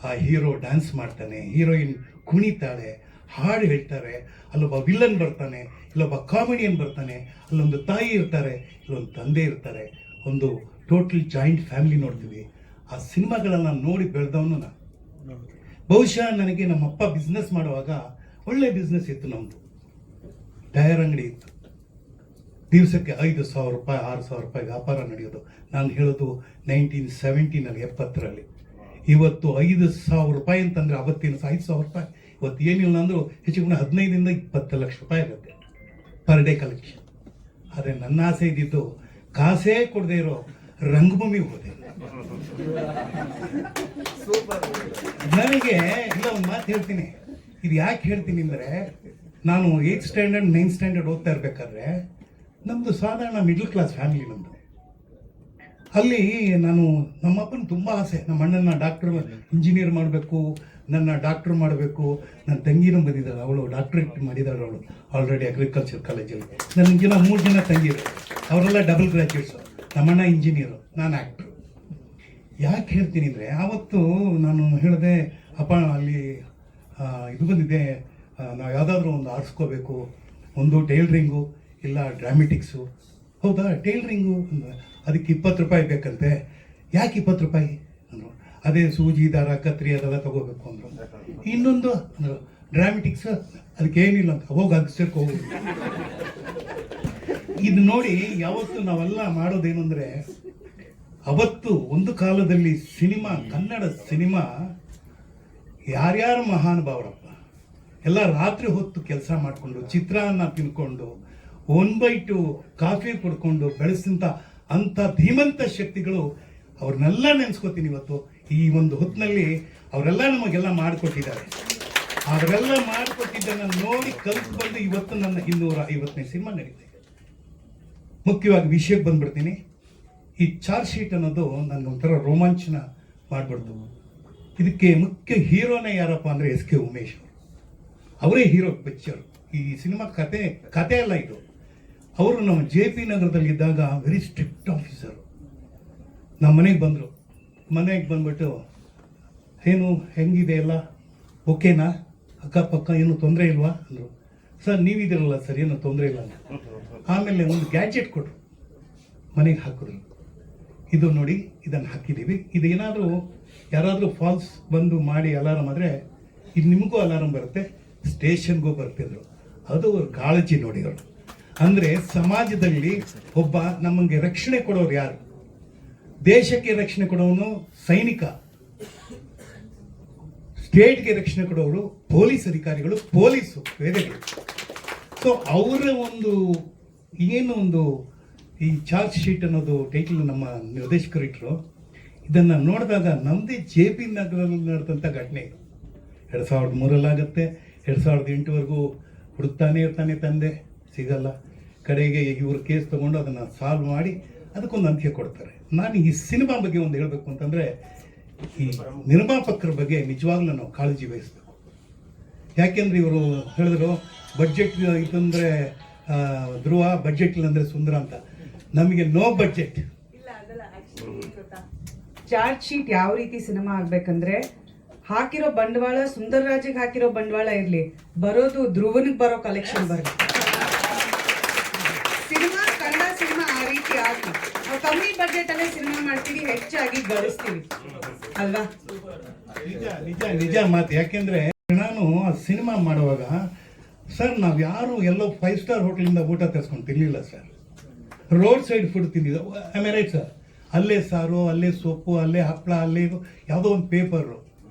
ಆ ಹೀರೋ ಡ್ಯಾನ್ಸ್ ಮಾಡ್ತಾನೆ, ಹೀರೋಯಿನ್ ಕುಣಿತಾಳೆ, ಹಾಡು ಹೇಳ್ತಾರೆ, ಅಲ್ಲೊಬ್ಬ ವಿಲನ್ ಬರ್ತಾನೆ, ಇಲ್ಲೊಬ್ಬ ಕಾಮಿಡಿಯನ್ ಬರ್ತಾನೆ, ಅಲ್ಲೊಂದು ತಾಯಿ ಇರ್ತಾರೆ, ಇಲ್ಲೊಂದು ತಂದೆ ಇರ್ತಾರೆ, ಒಂದು ಟೋಟಲ್ ಜಾಯಿಂಟ್ ಫ್ಯಾಮಿಲಿ ನೋಡ್ತೀವಿ. ಆ ಸಿನಿಮಾಗಳನ್ನ ನೋಡಿ ಬೆಳೆದವನು ನಾನು. ಬಹುಶಃ ನನಗೆ ನಮ್ಮಪ್ಪ ಬಿಸ್ನೆಸ್ ಮಾಡುವಾಗ ಒಳ್ಳೆ ಬಿಸ್ನೆಸ್ ಇತ್ತು. ನಮ್ಮದು ಟೈರ್ ಅಂಗಡಿ ಇತ್ತು. ದಿವಸಕ್ಕೆ 5,000 ರೂಪಾಯಿ 6,000 ರೂಪಾಯಿ ವ್ಯಾಪಾರ ನಡೆಯೋದು. ನಾನು ಹೇಳೋದು 1970ನಲ್ಲಿ 70ರಲ್ಲಿ. ಇವತ್ತು 5,000 ರೂಪಾಯಿ ಅಂತಂದ್ರೆ ಅವತ್ತಿನ 5,000 ರೂಪಾಯಿ ಇವತ್ತು ಏನಿಲ್ಲ ಅಂದ್ರೂ ಹೆಚ್ಚು ಕಡಿಮೆ 15ರಿಂದ 20 ಲಕ್ಷ ರೂಪಾಯಿ ಇರುತ್ತೆ ಪರ್ ಡೇ ಕಲೆಕ್ಷನ್. ಆದರೆ ನನ್ನ ಆಸೆ ಇದ್ದಿದ್ದು ಕಾಸೇ ಕೊಡದೆ ಇರೋ ರಂಗಭೂಮಿಗೆ ಹೋದೆ. ನನಗೆ ಇಲ್ಲ, ಒಂದು ಮಾತು ಹೇಳ್ತೀನಿ. ಇದು ಯಾಕೆ ಹೇಳ್ತೀನಿ ಅಂದರೆ, ನಾನು 8th ಸ್ಟ್ಯಾಂಡರ್ಡ್ 9th ಸ್ಟ್ಯಾಂಡರ್ಡ್ ಓದ್ತಾ ಇರ್ಬೇಕಾದ್ರೆ ನಮ್ಮದು ಸಾಧಾರಣ ಮಿಡ್ಲ್ ಕ್ಲಾಸ್ ಫ್ಯಾಮಿಲಿ ನಮ್ಮದು. ಅಲ್ಲಿ ನಮ್ಮ ಅಪ್ಪನ ತುಂಬ ಆಸೆ, ನಮ್ಮ ಅಣ್ಣನ ಡಾಕ್ಟರ್ ಇಂಜಿನಿಯರ್ ಮಾಡಬೇಕು, ನನ್ನ ಡಾಕ್ಟರ್ ಮಾಡಬೇಕು. ನನ್ನ ತಂಗಿನೂ ಬಂದಿದ್ದಾಳೆ, ಅವಳು ಡಾಕ್ಟ್ರೇಟ್ ಮಾಡಿದ್ದಾಳೆ, ಅವಳು ಆಲ್ರೆಡಿ ಅಗ್ರಿಕಲ್ಚರ್ ಕಾಲೇಜಲ್ಲಿ. ನನಗಿನ 3 ಜನ ತಂಗಿರು, ಅವರೆಲ್ಲ ಡಬಲ್ ಗ್ರಾಜ್ಯುಯೇಟ್ಸು. ನಮ್ಮಣ್ಣ ಇಂಜಿನಿಯರು, ನಾನು ಆ್ಯಕ್ಟ್ರು. ಯಾಕೆ ಹೇಳ್ತೀನಿ ಅಂದರೆ, ಆವತ್ತು ನಾನು ಹೇಳಿದೆ, ಅಪ್ಪ ಅಲ್ಲಿ ಇದು ಬಂದಿದೆ, ನಾವು ಯಾವುದಾದ್ರೂ ಒಂದು ಆರಿಸ್ಕೋಬೇಕು, ಒಂದು ಟೈಲರಿಂಗು ಇಲ್ಲ ಡ್ರಾಮೆಟಿಕ್ಸು. ಹೌದಾ, ಟೈಲರಿಂಗು ಅದಕ್ಕೆ 20 ರೂಪಾಯಿ ಬೇಕಂತೆ. ಯಾಕೆ 20 ರೂಪಾಯಿ ಅಂದರು. ಅದೇ ಸೂಜಿ ದಾರ ಕತ್ರಿ ಅದೆಲ್ಲ ತಗೋಬೇಕು ಅಂದರು. ಇನ್ನೊಂದು ಅಂದರು ಡ್ರಾಮೆಟಿಕ್ಸ್, ಅದಕ್ಕೆ ಏನಿಲ್ಲ ಅಂತ, ಹೋಗಿ ಅದು ಸೇರ್ಕೋಗಿ. ಇದು ನೋಡಿ, ಯಾವತ್ತು ನಾವೆಲ್ಲ ಮಾಡೋದೇನು ಅಂದರೆ, ಅವತ್ತು ಒಂದು ಕಾಲದಲ್ಲಿ ಸಿನಿಮಾ, ಕನ್ನಡ ಸಿನಿಮಾ ಯಾರ್ಯಾರು ಮಹಾನುಭಾವರಪ್ಪ, ಎಲ್ಲ ರಾತ್ರಿ ಹೊತ್ತು ಕೆಲಸ ಮಾಡಿಕೊಂಡು ಚಿತ್ರಾನ್ನ ತಿನ್ಕೊಂಡು 1/2 ಕಾಫಿ ಕುಡ್ಕೊಂಡು ಬೆಳೆಸಿದಂಥ ಅಂಥ ಧೀಮಂತ ಶಕ್ತಿಗಳು, ಅವ್ರನ್ನೆಲ್ಲ ನೆನೆಸ್ಕೋತೀನಿ ಇವತ್ತು. ಈ ಒಂದು ಹೊತ್ತಿನಲ್ಲಿ ಅವರೆಲ್ಲ ನಮಗೆಲ್ಲ ಮಾಡಿಕೊಟ್ಟಿದ್ದಾರೆ. ಅವರೆಲ್ಲ ಮಾಡಿಕೊಟ್ಟಿದ್ದನ್ನು ನೋಡಿ ಕಲಿತ್ಕೊಂಡು ಇವತ್ತು ನನ್ನ 250ನೇ ಸಿನಿಮಾ ನಡೀತಾ ಇದೆ. ಮುಖ್ಯವಾಗಿ ವಿಷಯಕ್ಕೆ ಬಂದ್ಬಿಡ್ತೀನಿ. ಈ ಚಾರ್ಜ್ ಶೀಟ್ ಅನ್ನೋದು ನನಗೊಂಥರ ರೋಮಾಂಚನ ಮಾಡಿಬಿಡ್ತು. ಇದಕ್ಕೆ ಮುಖ್ಯ ಹೀರೋನೇ ಯಾರಪ್ಪ ಅಂದರೆ SK ಉಮೇಶ್ ಅವರು. ಅವರೇ ಹೀರೋ ಪಿಕ್ಚರ್. ಈ ಸಿನಿಮಾ ಕತೆ ಅಲ್ಲ ಇದು. ಅವರು ನಮ್ಮ JP ನಗರದಲ್ಲಿದ್ದಾಗ ವೆರಿ ಸ್ಟ್ರಿಕ್ಟ್ ಆಫೀಸರು. ನಮ್ಮ ಮನೆಗೆ ಬಂದರು. ಮನೆಗೆ ಬಂದ್ಬಿಟ್ಟು, ಏನು ಹೆಂಗಿದೆ ಎಲ್ಲ ಓಕೆನಾ, ಅಕ್ಕಪಕ್ಕ ಏನು ತೊಂದರೆ ಇಲ್ವಾ ಅಂದರು. ಸರ್ ನೀವಿದಿರಲ್ಲ ಸರ್, ಏನು ತೊಂದರೆ ಇಲ್ಲ ಅಂತ. ಆಮೇಲೆ ಒಂದು ಗ್ಯಾಜೆಟ್ ಕೊಟ್ಟರು, ಮನೆಗೆ ಹಾಕಿದ್ರು. ಇದು ನೋಡಿ, ಇದನ್ನು ಹಾಕಿದ್ದೀವಿ, ಇದು ಏನಾದರೂ ಯಾರಾದರೂ ಫಾಲ್ಸ್ ಬಂದು ಮಾಡಿ ಅಲಾರಮ್ ಆದರೆ ಇದು ನಿಮಗೂ ಅಲಾರಮ್ ಬರುತ್ತೆ, ಸ್ಟೇಷನ್ಗೂ ಬರ್ತಿದ್ರು. ಅದು ಅವ್ರ ಕಾಳಜಿ ನೋಡಿ ಅವರು. ಅಂದರೆ ಸಮಾಜದಲ್ಲಿ ಒಬ್ಬ ನಮಗೆ ರಕ್ಷಣೆ ಕೊಡೋರು ಯಾರು? ದೇಶಕ್ಕೆ ರಕ್ಷಣೆ ಕೊಡೋನು ಸೈನಿಕ, ಸ್ಟೇಟ್ಗೆ ರಕ್ಷಣೆ ಕೊಡೋರು ಪೊಲೀಸ್ ಅಧಿಕಾರಿಗಳು, ಪೊಲೀಸು ಬೇರೆಗಳು. ಸೊ ಅವರ ಒಂದು ಏನು ಒಂದು ಈ ಚಾರ್ಜ್ ಶೀಟ್ ಅನ್ನೋದು ಟೈಟಲ್ ನಮ್ಮ ನಿರ್ದೇಶಕರು ಇಟ್ಟರು. ಇದನ್ನು ನೋಡಿದಾಗ ನಮ್ಮದೇ JP ನಗರದಲ್ಲಿ ನಡೆದಂಥ ಘಟನೆ ಇದು. 2003 2008ವರೆಗೂ ಹುಡುಕ್ತಾನೆ ಇರ್ತಾನೆ ತಂದೆ, ಸಿಗಲ್ಲ. ಕಡೆಗೆ ಇವರು ಕೇಸ್ ತಗೊಂಡು ಅದನ್ನು ಸಾಲ್ವ್ ಮಾಡಿ ಅದಕ್ಕೊಂದು ಅಂತ್ಯ ಕೊಡ್ತಾರೆ. ನಾನು ಈ ಸಿನಿಮಾ ಬಗ್ಗೆ ಒಂದು ಹೇಳಬೇಕು ಅಂತಂದರೆ, ಈ ನಿರ್ಮಾಪಕರ ಬಗ್ಗೆ ನಿಜವಾಗ್ಲೂ ನಾವು ಕಾಳಜಿ ವಹಿಸಬೇಕು. ಯಾಕೆಂದರೆ ಇವರು ಹೇಳಿದ್ರು ಬಡ್ಜೆಟ್ ಇತ್ತಂದರೆ ಧ್ರುವ, ಬಡ್ಜೆಟ್ ಇಲ್ಲಂದರೆ ಸುಂದರ ಅಂತ. ನಮಗೆ ನೋ ಬಡ್ಜೆಟ್. ಚಾರ್ಜ್ ಶೀಟ್ ಯಾವ ರೀತಿ ಸಿನಿಮಾ ಆಗ್ಬೇಕಂದ್ರೆ, ಹಾಕಿರೋ ಬಂಡವಾಳ ಸುಂದರ್ ರಾಜಿಗೆ ಹಾಕಿರೋ ಬಂಡವಾಳ ಇರ್ಲಿ, ಬರೋದು ಧ್ರುವನಿಗೆ ಬರೋ ಕಲೆಕ್ಷನ್ ಬರಲಿ. ಸಿನಿಮಾ, ಕನ್ನಡ ಸಿನಿಮಾ ಆ ರೀತಿ ಆಗ್ಲಿ. ನಾವು ಕಮ್ಮಿ ಬಡ್ಜೆಟ್ ಅಲ್ಲೇ ಸಿನಿಮಾ ಮಾಡ್ತೀವಿ, ಹೆಚ್ಚಾಗಿ ಗಳಿಸ್ತೀವಿ ಅಲ್ವಾ? ನಿಜ ಮಾತು. ಯಾಕೆಂದ್ರೆ ನಾನು ಆ ಸಿನಿಮಾ ಮಾಡುವಾಗ ಸರ್, ನಾವು ಯಾರು ಎಲ್ಲೋ 5 ಸ್ಟಾರ್ ಹೋಟೆಲಿಂದ ಊಟ ತರಿಸ್ಕೊಂಡು ತಿನ್ನಲಿಲ್ಲ ಸರ್. ರೋಡ್ ಸೈಡ್ ಫುಡ್ ತಿಂದಿದ್ದು. ಆಮೇಲೆ ರೈಟ್ ಸರ್, ಅಲ್ಲೇ ಸಾರು, ಅಲ್ಲೇ ಸೊಪ್ಪು, ಅಲ್ಲೇ ಹಪ್ಪಳ, ಅಲ್ಲೇ ಇದು ಯಾವುದೋ ಒಂದು ಪೇಪರು.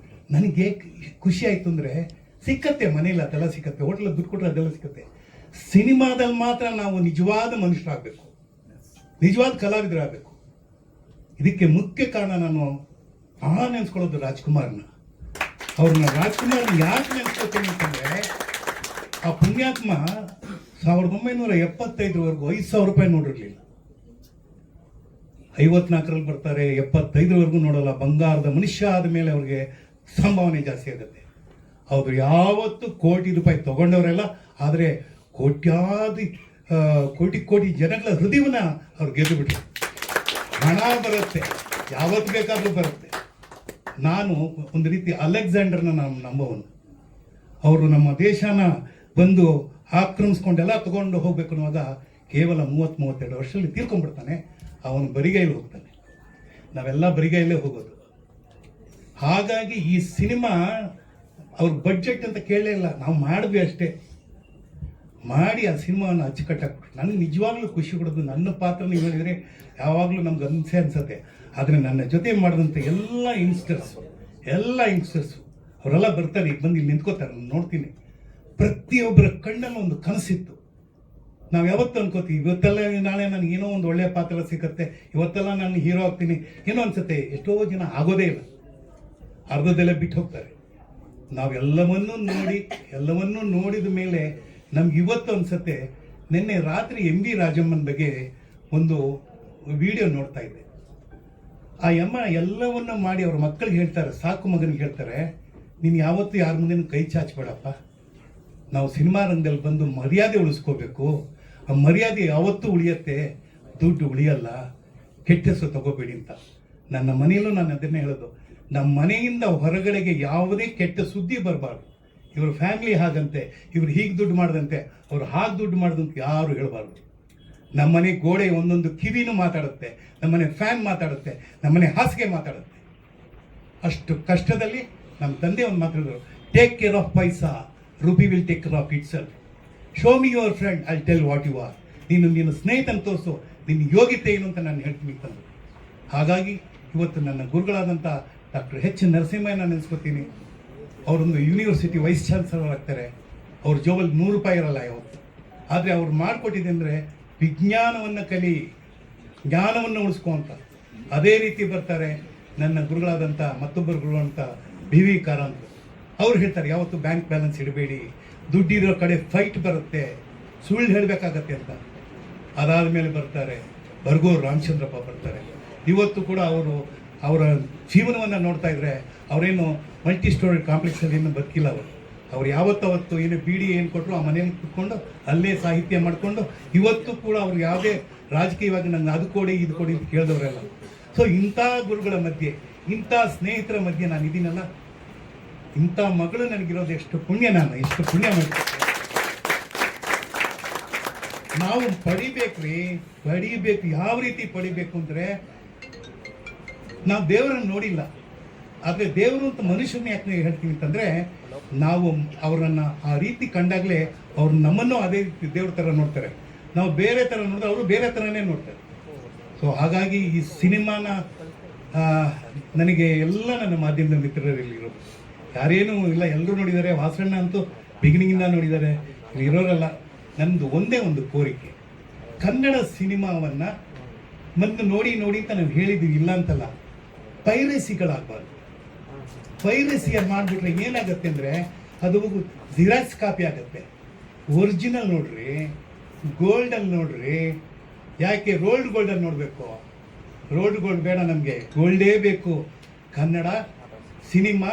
ನನಗೆ ಖುಷಿ ಆಯಿತು ಅಂದರೆ, ಸಿಕ್ಕತ್ತೆ ಮನೇಲಿ ಅದೆಲ್ಲ ಸಿಕ್ಕತ್ತೆ, ಹೋಟ್ಲಲ್ಲಿ ದುಡ್ಡು ಕೊಟ್ಟರೆ ಅದೆಲ್ಲ ಸಿಕ್ಕತ್ತೆ. ಸಿನಿಮಾದಲ್ಲಿ ಮಾತ್ರ ನಾವು ನಿಜವಾದ ಮನುಷ್ಯರಾಗಬೇಕು, ನಿಜವಾದ ಕಲಾವಿದರಾಗಬೇಕು. ಇದಕ್ಕೆ ಮುಖ್ಯ ಕಾರಣ ನಾನು ಭಾಳ ನೆನೆಸ್ಕೊಳ್ಳೋದು ರಾಜ್ಕುಮಾರ್ನ. ಅವ್ರನ್ನ ರಾಜ್ಕುಮಾರ್ನ ಯಾಕೆ ನೆನೆಸ್ಕೊತೀನಿ ಅಂತಂದರೆ, ಆ ಪುಣ್ಯಾತ್ಮ 1975ವರೆಗೂ 5,000 ರೂಪಾಯಿ ನೋಡಿರಲಿಲ್ಲ. 54ರಲ್ಲಿ ಬರ್ತಾರೆ, 75ವರೆಗೂ ನೋಡಲ್ಲ. ಬಂಗಾರದ ಮನುಷ್ಯ ಆದಮೇಲೆ ಅವ್ರಿಗೆ ಸಂಭಾವನೆ ಜಾಸ್ತಿ ಆಗುತ್ತೆ. ಅವರು ಯಾವತ್ತು ಕೋಟಿ ರೂಪಾಯಿ ತಗೊಂಡವರೆಲ್ಲ, ಆದರೆ ಕೋಟಿ ಜನಗಳ ಹೃದಯವನ್ನ ಅವ್ರು ಗೆದ್ದು ಬಿಟ್ರು. ಹಣ ಬರುತ್ತೆ, ಯಾವತ್ತು ಬೇಕಾದ್ರೂ ಬರುತ್ತೆ. ನಾನು ಒಂದು ರೀತಿ ಅಲೆಕ್ಸಾಂಡರ್ನ ನಾನು ನಂಬೋನು. ಅವರು ನಮ್ಮ ದೇಶನ ಬಂದು ಆಕ್ರಮಿಸ್ಕೊಂಡೆಲ್ಲ ತಗೊಂಡು ಹೋಗ್ಬೇಕು ಅನ್ನುವಾಗ ಕೇವಲ 30-32 ವರ್ಷದಲ್ಲಿ ತೀರ್ಕೊಂಡ್ಬಿಡ್ತಾನೆ. ಅವನು ಬರಿಗೈಲಿ ಹೋಗ್ತಾನೆ, ನಾವೆಲ್ಲ ಬರಿಗೈಲೇ ಹೋಗೋದು. ಹಾಗಾಗಿ ಈ ಸಿನಿಮಾ ಅವ್ರ ಬಡ್ಜೆಟ್ ಅಂತ ಕೇಳಲೇ ಇಲ್ಲ, ನಾವು ಮಾಡಿದ್ವಿ ಅಷ್ಟೇ. ಮಾಡಿ ಆ ಸಿನಿಮಾವನ್ನು ಅಚ್ಚುಕಟ್ಟಾಕ್ಬಿಟ್ರು. ನನಗೆ ನಿಜವಾಗ್ಲೂ ಖುಷಿ ಕೊಡೋದು. ನನ್ನ ಪಾತ್ರ ನೀವು ಹೇಳಿದರೆ ಯಾವಾಗಲೂ ನಮ್ಗೆ ಅನ್ಸತ್ತೆ. ಆದರೆ ನನ್ನ ಜೊತೆ ಮಾಡಿದಂಥ ಎಲ್ಲ ಯಂಗ್ಸ್ಟರ್ಸು ಅವರೆಲ್ಲ ಬರ್ತಾರೆ, ಈಗ ಬಂದು ಇಲ್ಲಿ ನಿಂತ್ಕೋತಾರೆ, ನಾನು ನೋಡ್ತೀನಿ. ಪ್ರತಿಯೊಬ್ಬರ ಕಣ್ಣಲ್ಲಿ ಒಂದು ಕನಸಿತ್ತು. ನಾವು ಯಾವತ್ತು ಅನ್ಕೋತೀವಿ, ಇವತ್ತೆಲ್ಲ ನಾಳೆ ನನಗೆ ಏನೋ ಒಂದು ಒಳ್ಳೆಯ ಪಾತ್ರ ಸಿಗುತ್ತೆ, ಇವತ್ತೆಲ್ಲ ನಾನು ಹೀರೋ ಆಗ್ತೀನಿ ಏನೋ ಅನ್ಸುತ್ತೆ. ಎಷ್ಟೋ ಜನ ಆಗೋದೇ ಇಲ್ಲ, ಅರ್ಧದಲ್ಲೇ ಬಿಟ್ಟು ಹೋಗ್ತಾರೆ. ನಾವೆಲ್ಲವನ್ನೂ ನೋಡಿದ ಮೇಲೆ ನಮ್ಗೆ ಇವತ್ತು ಅನ್ಸುತ್ತೆ. ನಿನ್ನೆ ರಾತ್ರಿ MV ರಾಜಮ್ಮನ ಬಗ್ಗೆ ಒಂದು ವಿಡಿಯೋ ನೋಡ್ತಾ ಇದ್ದೆ. ಆ ಅಮ್ಮ ಎಲ್ಲವನ್ನ ಮಾಡಿ ಅವ್ರ ಮಕ್ಕಳಿಗೆ ಹೇಳ್ತಾರೆ, ಸಾಕು ಮಗನಿಗೆ ಹೇಳ್ತಾರೆ, ನೀನು ಯಾವತ್ತೂ ಯಾರ ಮುಂದೆ ಕೈ ಚಾಚಬೇಡಪ್ಪ, ನಾವು ಸಿನಿಮಾ ರಂಗದಲ್ಲಿ ಬಂದು ಮರ್ಯಾದೆ ಉಳಿಸ್ಕೋಬೇಕು. ಆ ಮರ್ಯಾದೆ ಯಾವತ್ತೂ ಉಳಿಯತ್ತೆ, ದುಡ್ಡು ಉಳಿಯಲ್ಲ. ಕೆಟ್ಟ ಹೆಸರು ತಗೋಬೇಡಿ ಅಂತ. ನನ್ನ ಮನೆಯಲ್ಲೂ ನಾನು ಅದನ್ನೇ ಹೇಳೋದು, ನಮ್ಮ ಮನೆಯಿಂದ ಹೊರಗಡೆಗೆ ಯಾವುದೇ ಕೆಟ್ಟ ಸುದ್ದಿ ಬರಬಾರ್ದು. ಇವ್ರ ಫ್ಯಾಮಿಲಿ ಹಾಗಂತೆ, ಇವ್ರು ಹೀಗೆ ದುಡ್ಡು ಮಾಡ್ದಂತೆ, ಅವ್ರು ಹಾಗೆ ದುಡ್ಡು ಮಾಡ್ದಂತೆ ಯಾರು ಹೇಳಬಾರ್ದು. ನಮ್ಮನೆ ಗೋಡೆ ಒಂದೊಂದು ಕಿವಿನೂ ಮಾತಾಡುತ್ತೆ, ನಮ್ಮನೆ ಫ್ಯಾನ್ ಮಾತಾಡುತ್ತೆ, ನಮ್ಮನೆ ಹಾಸಿಗೆ ಮಾತಾಡುತ್ತೆ. ಅಷ್ಟು ಕಷ್ಟದಲ್ಲಿ ನಮ್ಮ ತಂದೆ ಒಂದು ಮಾತಾಡಿದ್ರು, take care of paisa, rupee will take care of itself. Show me your friend, I tell what you are. ನಿನ್ನ ಸ್ನೇಹಿತನ ತೋರಿಸು, ನಿನ್ನ ಯೋಗ್ಯತೆ ಏನು ಅಂತ ನಾನು ಹೇಳ್ತೀನಿ ತಂದು. ಹಾಗಾಗಿ ಇವತ್ತು ನನ್ನ ಗುರುಗಳಾದಂಥ ಡಾಕ್ಟರ್ ಎಚ್ ನರಸಿಂಹಯ್ಯನ ನೆನೆಸ್ಕೊತೀನಿ. ಅವರೊಂದು ಯೂನಿವರ್ಸಿಟಿ ವೈಸ್ ಚಾನ್ಸಲರ್ ಆಗ್ತಾರೆ. ಅವ್ರ ಜೋಬಲ್ಲಿ 100 ರೂಪಾಯಿ ಇರಲ್ಲ ಯಾವತ್ತು. ಆದರೆ ಅವ್ರು ಮಾಡಿಕೊಟ್ಟಿದೆ ಅಂದರೆ ವಿಜ್ಞಾನವನ್ನು ಕಲಿ, ಜ್ಞಾನವನ್ನು ಉಳಿಸ್ಕೊ ಅಂತ. ಅದೇ ರೀತಿ ಬರ್ತಾರೆ ನನ್ನ ಗುರುಗಳಾದಂಥ ಮತ್ತೊಬ್ಬರು ಗುರುಗಳಂತ ಬಿ ವಿ ಕಾರಂತ್. ಅವ್ರು ಹೇಳ್ತಾರೆ ಯಾವತ್ತು ಬ್ಯಾಂಕ್ ಬ್ಯಾಲೆನ್ಸ್ ಇಡಬೇಡಿ, ದುಡ್ಡಿರೋ ಕಡೆ ಫೈಟ್ ಬರುತ್ತೆ, ಸುಳ್ಳು ಹೇಳಬೇಕಾಗತ್ತೆ ಅಂತ. ಅದಾದ ಮೇಲೆ ಬರ್ತಾರೆ ಬರ್ಗೂರು ರಾಮಚಂದ್ರಪ್ಪ ಬರ್ತಾರೆ. ಇವತ್ತು ಕೂಡ ಅವರು ಅವರ ಜೀವನವನ್ನು ನೋಡ್ತಾ ಇದ್ರೆ ಅವರೇನು ಮಲ್ಟಿ ಸ್ಟೋರಿ ಕಾಂಪ್ಲೆಕ್ಸಲ್ಲಿ ಏನು ಬದುಕಿಲ್ಲ. ಅವ್ರು ಯಾವತ್ತವತ್ತು ಏನು ಬೀಡಿ ಏನು ಕೊಟ್ಟರು ಆ ಮನೆಯಲ್ಲಿ ಕುತ್ಕೊಂಡು ಅಲ್ಲೇ ಸಾಹಿತ್ಯ ಮಾಡಿಕೊಂಡು ಇವತ್ತು ಕೂಡ ಅವ್ರು ಯಾವುದೇ ರಾಜಕೀಯವಾಗಿ ನನ್ನ ಅದು ಕೊಡಿ ಇದು ಕೊಡಿ ಅಂತ ಕೇಳಿದವರೆಲ್ಲ. ಸೊ ಇಂಥ ಗುರುಗಳ ಮಧ್ಯೆ, ಇಂಥ ಸ್ನೇಹಿತರ ಮಧ್ಯೆ ನಾನು ಇದೀನಲ್ಲ, ಇಂಥ ಮಗಳು ನನಗಿರೋದು ಎಷ್ಟು ಪುಣ್ಯ, ನಾನು ಎಷ್ಟು ಪುಣ್ಯ ಮಾಡ್ತೀನಿ. ನಾವು ಪಡಿಬೇಕ್ರಿ, ಪಡಿಬೇಕು. ಯಾವ ರೀತಿ ಪಡಿಬೇಕು ಅಂದರೆ, ನಾವು ದೇವರನ್ನು ನೋಡಿಲ್ಲ, ಆದರೆ ದೇವರು ಅಂತ ಮನುಷ್ಯನ ಯಾಕೆ ಹೇಳ್ತೀವಿ ಅಂತಂದರೆ, ನಾವು ಅವರನ್ನು ಆ ರೀತಿ ಕಂಡಾಗಲೇ ಅವ್ರು ನಮ್ಮನ್ನು ಅದೇ ರೀತಿ ದೇವ್ರ ಥರ ನೋಡ್ತಾರೆ. ನಾವು ಬೇರೆ ಥರ ನೋಡಿದ್ರೆ ಅವರು ಬೇರೆ ಥರನೇ ನೋಡ್ತಾರೆ. ಸೊ ಹಾಗಾಗಿ ಈ ಸಿನಿಮಾನ ನನಗೆ ಎಲ್ಲ ನನ್ನ ಮಾಧ್ಯಮದ ಮಿತ್ರರಲ್ಲಿರೋದು ಯಾರೇನೂ ಇಲ್ಲ, ಎಲ್ಲರೂ ನೋಡಿದ್ದಾರೆ. ವಾಸಣ್ಣ ಅಂತೂ ಬಿಗಿನಿಂಗಿಂದ ನೋಡಿದ್ದಾರೆ, ಇರೋರಲ್ಲ. ನನ್ನದು ಒಂದೇ ಒಂದು ಕೋರಿಕೆ, ಕನ್ನಡ ಸಿನಿಮಾವನ್ನು ಮೊದಲು ನೋಡಿ ಅಂತ ನಾವು ಹೇಳಿದ್ದೀವಿ, ಇಲ್ಲ ಅಂತಲ್ಲ. ಪೈರಸಿಗಳಾಗಬಾರ್ದು. ಪೈರಸಿಯನ್ನು ಮಾಡಿಬಿಟ್ರೆ ಏನಾಗುತ್ತೆ ಅಂದರೆ ಅದು ಜಿರಾಕ್ಸ್ ಕಾಪಿ ಆಗುತ್ತೆ. ಒರಿಜಿನಲ್ ನೋಡ್ರಿ, ಗೋಲ್ಡಲ್ಲಿ ನೋಡ್ರಿ. ಯಾಕೆ ರೋಲ್ಡ್ ಗೋಲ್ಡಲ್ಲಿ ನೋಡಬೇಕು? ರೋಲ್ಡ್ ಗೋಲ್ಡ್ ಬೇಡ ನಮಗೆ, ಗೋಲ್ಡೇ ಬೇಕು. ಕನ್ನಡ ಸಿನಿಮಾ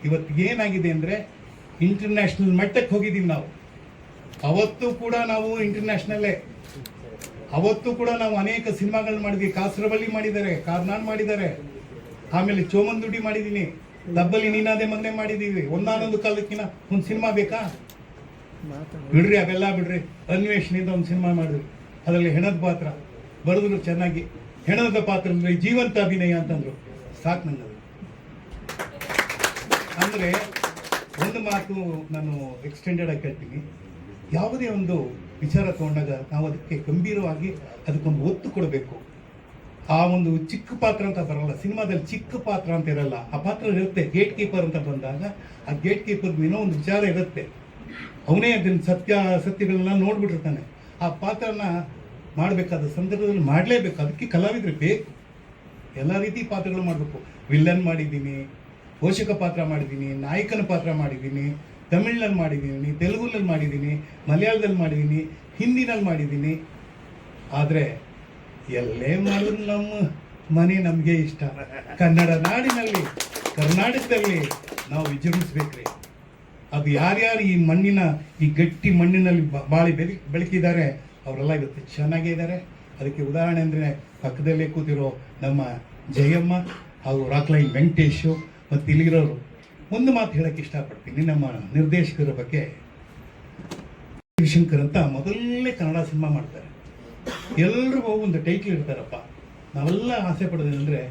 ಇವತ್ತು ಏನಾಗಿದೆ ಅಂದರೆ ಇಂಟರ್ನ್ಯಾಷನಲ್ ಮಟ್ಟಕ್ಕೆ ಹೋಗಿದ್ದೀವಿ ನಾವು. ಅವತ್ತು ಕೂಡ ನಾವು ಇಂಟರ್ನ್ಯಾಷನಲ್ಲೇ, ಅವತ್ತು ಕೂಡ ನಾವು ಅನೇಕ ಸಿನಿಮಾಗಳನ್ನ ಮಾಡಿದ್ವಿ. ಕಾಸರವಳ್ಳಿ ಮಾಡಿದ್ದಾರೆ, ಕಾರ್ನಾಡ್ ಮಾಡಿದ್ದಾರೆ, ಆಮೇಲೆ ಚೋಮಂದುಡಿ ಮಾಡಿದ್ದೀನಿ, ದಬ್ಬಲಿ ನೀನಾದೆ ಮಗನೆ ಮಾಡಿದ್ದೀವಿ. ಒಂದಾನೊಂದು ಕಾಲಕ್ಕಿನ ಒಂದು ಸಿನಿಮಾ ಬೇಕಾ? ಬಿಡ್ರಿ, ಅವೆಲ್ಲ ಬಿಡ್ರಿ. ಅನ್ವೇಷಣೆಯಿಂದ ಒಂದು ಸಿನಿಮಾ ಮಾಡಿದ್ವಿ, ಅದರಲ್ಲಿ ಹೆಣದ ಪಾತ್ರ ಬರೆದ್ರು ಚೆನ್ನಾಗಿ. ಹೆಣದ ಪಾತ್ರ ಅಂದರೆ ಜೀವಂತ ಅಭಿನಯ ಅಂತಂದ್ರು, ಸಾಕು ನಂಗೆ. ಅಂದರೆ ಒಂದು ಮಾತು ನಾನು ಎಕ್ಸ್ಟೆಂಡೆಡ್ ಆಗಿ ಕೇಳ್ತೀನಿ, ಯಾವುದೇ ಒಂದು ವಿಚಾರ ತಗೊಂಡಾಗ ನಾವು ಅದಕ್ಕೆ ಗಂಭೀರವಾಗಿ ಅದಕ್ಕೊಂದು ಒತ್ತು ಕೊಡಬೇಕು. ಆ ಒಂದು ಚಿಕ್ಕ ಪಾತ್ರ ಅಂತ ಬರಲ್ಲ ಸಿನಿಮಾದಲ್ಲಿ, ಚಿಕ್ಕ ಪಾತ್ರ ಅಂತ ಇರಲ್ಲ. ಆ ಪಾತ್ರ ಇರುತ್ತೆ. ಗೇಟ್ ಕೀಪರ್ ಅಂತ ಬಂದಾಗ ಆ ಗೇಟ್ ಕೀಪರ್ ಏನೋ ಒಂದು ವಿಚಾರ ಇರುತ್ತೆ, ಅವನೇ ಅದನ್ನು ಸತ್ಯಗಳನ್ನ ನೋಡ್ಬಿಟ್ಟಿರ್ತಾನೆ. ಆ ಪಾತ್ರನ ಮಾಡಬೇಕಾದ ಸಂದರ್ಭದಲ್ಲಿ ಮಾಡಲೇಬೇಕು. ಅದಕ್ಕೆ ಕಲಾವಿದರು ಬೇಕು, ಎಲ್ಲ ರೀತಿ ಪಾತ್ರಗಳು ಮಾಡಬೇಕು. ವಿಲ್ಲನ್ ಮಾಡಿದ್ದೀನಿ, ಪೋಷಕ ಪಾತ್ರ ಮಾಡಿದ್ದೀನಿ, ನಾಯಕನ ಪಾತ್ರ ಮಾಡಿದ್ದೀನಿ, ತಮಿಳ್ನಲ್ಲಿ ಮಾಡಿದ್ದೀನಿ, ತೆಲುಗುನಲ್ಲಿ ಮಾಡಿದ್ದೀನಿ, ಮಲಯಾಳದಲ್ಲಿ ಮಾಡಿದ್ದೀನಿ, ಹಿಂದಿನಲ್ಲಿ ಮಾಡಿದ್ದೀನಿ. ಆದರೆ ಎಲ್ಲೇ ಮಾಡಿದ್ರು ನಮ್ಮ ಮನೆ ನಮಗೆ ಇಷ್ಟ. ಕನ್ನಡ ನಾಡಿನಲ್ಲಿ, ಕರ್ನಾಟಕದಲ್ಲಿ ನಾವು ವಿಜೃಂಭಿಸ್ಬೇಕ್ರಿ. ಅದು ಯಾರ್ಯಾರು ಈ ಮಣ್ಣಿನ, ಈ ಗಟ್ಟಿ ಮಣ್ಣಿನಲ್ಲಿ ಬಾಳಿ ಬೆಳಕಿದ್ದಾರೆ ಅವರೆಲ್ಲ ಇವತ್ತು ಚೆನ್ನಾಗೇ ಇದ್ದಾರೆ. ಅದಕ್ಕೆ ಉದಾಹರಣೆ ಅಂದರೆ ಪಕ್ಕದಲ್ಲೇ ಕೂತಿರೋ ನಮ್ಮ ಜಯಮ್ಮ ಹಾಗೂ ರಾಕ್ಲೈನ್ ವೆಂಕಟೇಶು ಮತ್ತು ಇಲ್ಲಿರೋರು. ಒಂದು ಮಾತು ಹೇಳೋಕ್ಕೆ ಇಷ್ಟಪಡ್ತೀನಿ ನಮ್ಮ ನಿರ್ದೇಶಕರ ಬಗ್ಗೆ. ಶಿವಶಂಕರ್ ಅಂತ ಮೊದಲನೇ ಕನ್ನಡ ಸಿನಿಮಾ ಮಾಡ್ತಾರೆ. ಎಲ್ರಿಗೂ ಒಂದು ಟೈಟ್ಲ್ ಇರ್ತಾರಪ್ಪ. ನಾವೆಲ್ಲ ಆಸೆ ಪಡೋದೇನೆಂದರೆ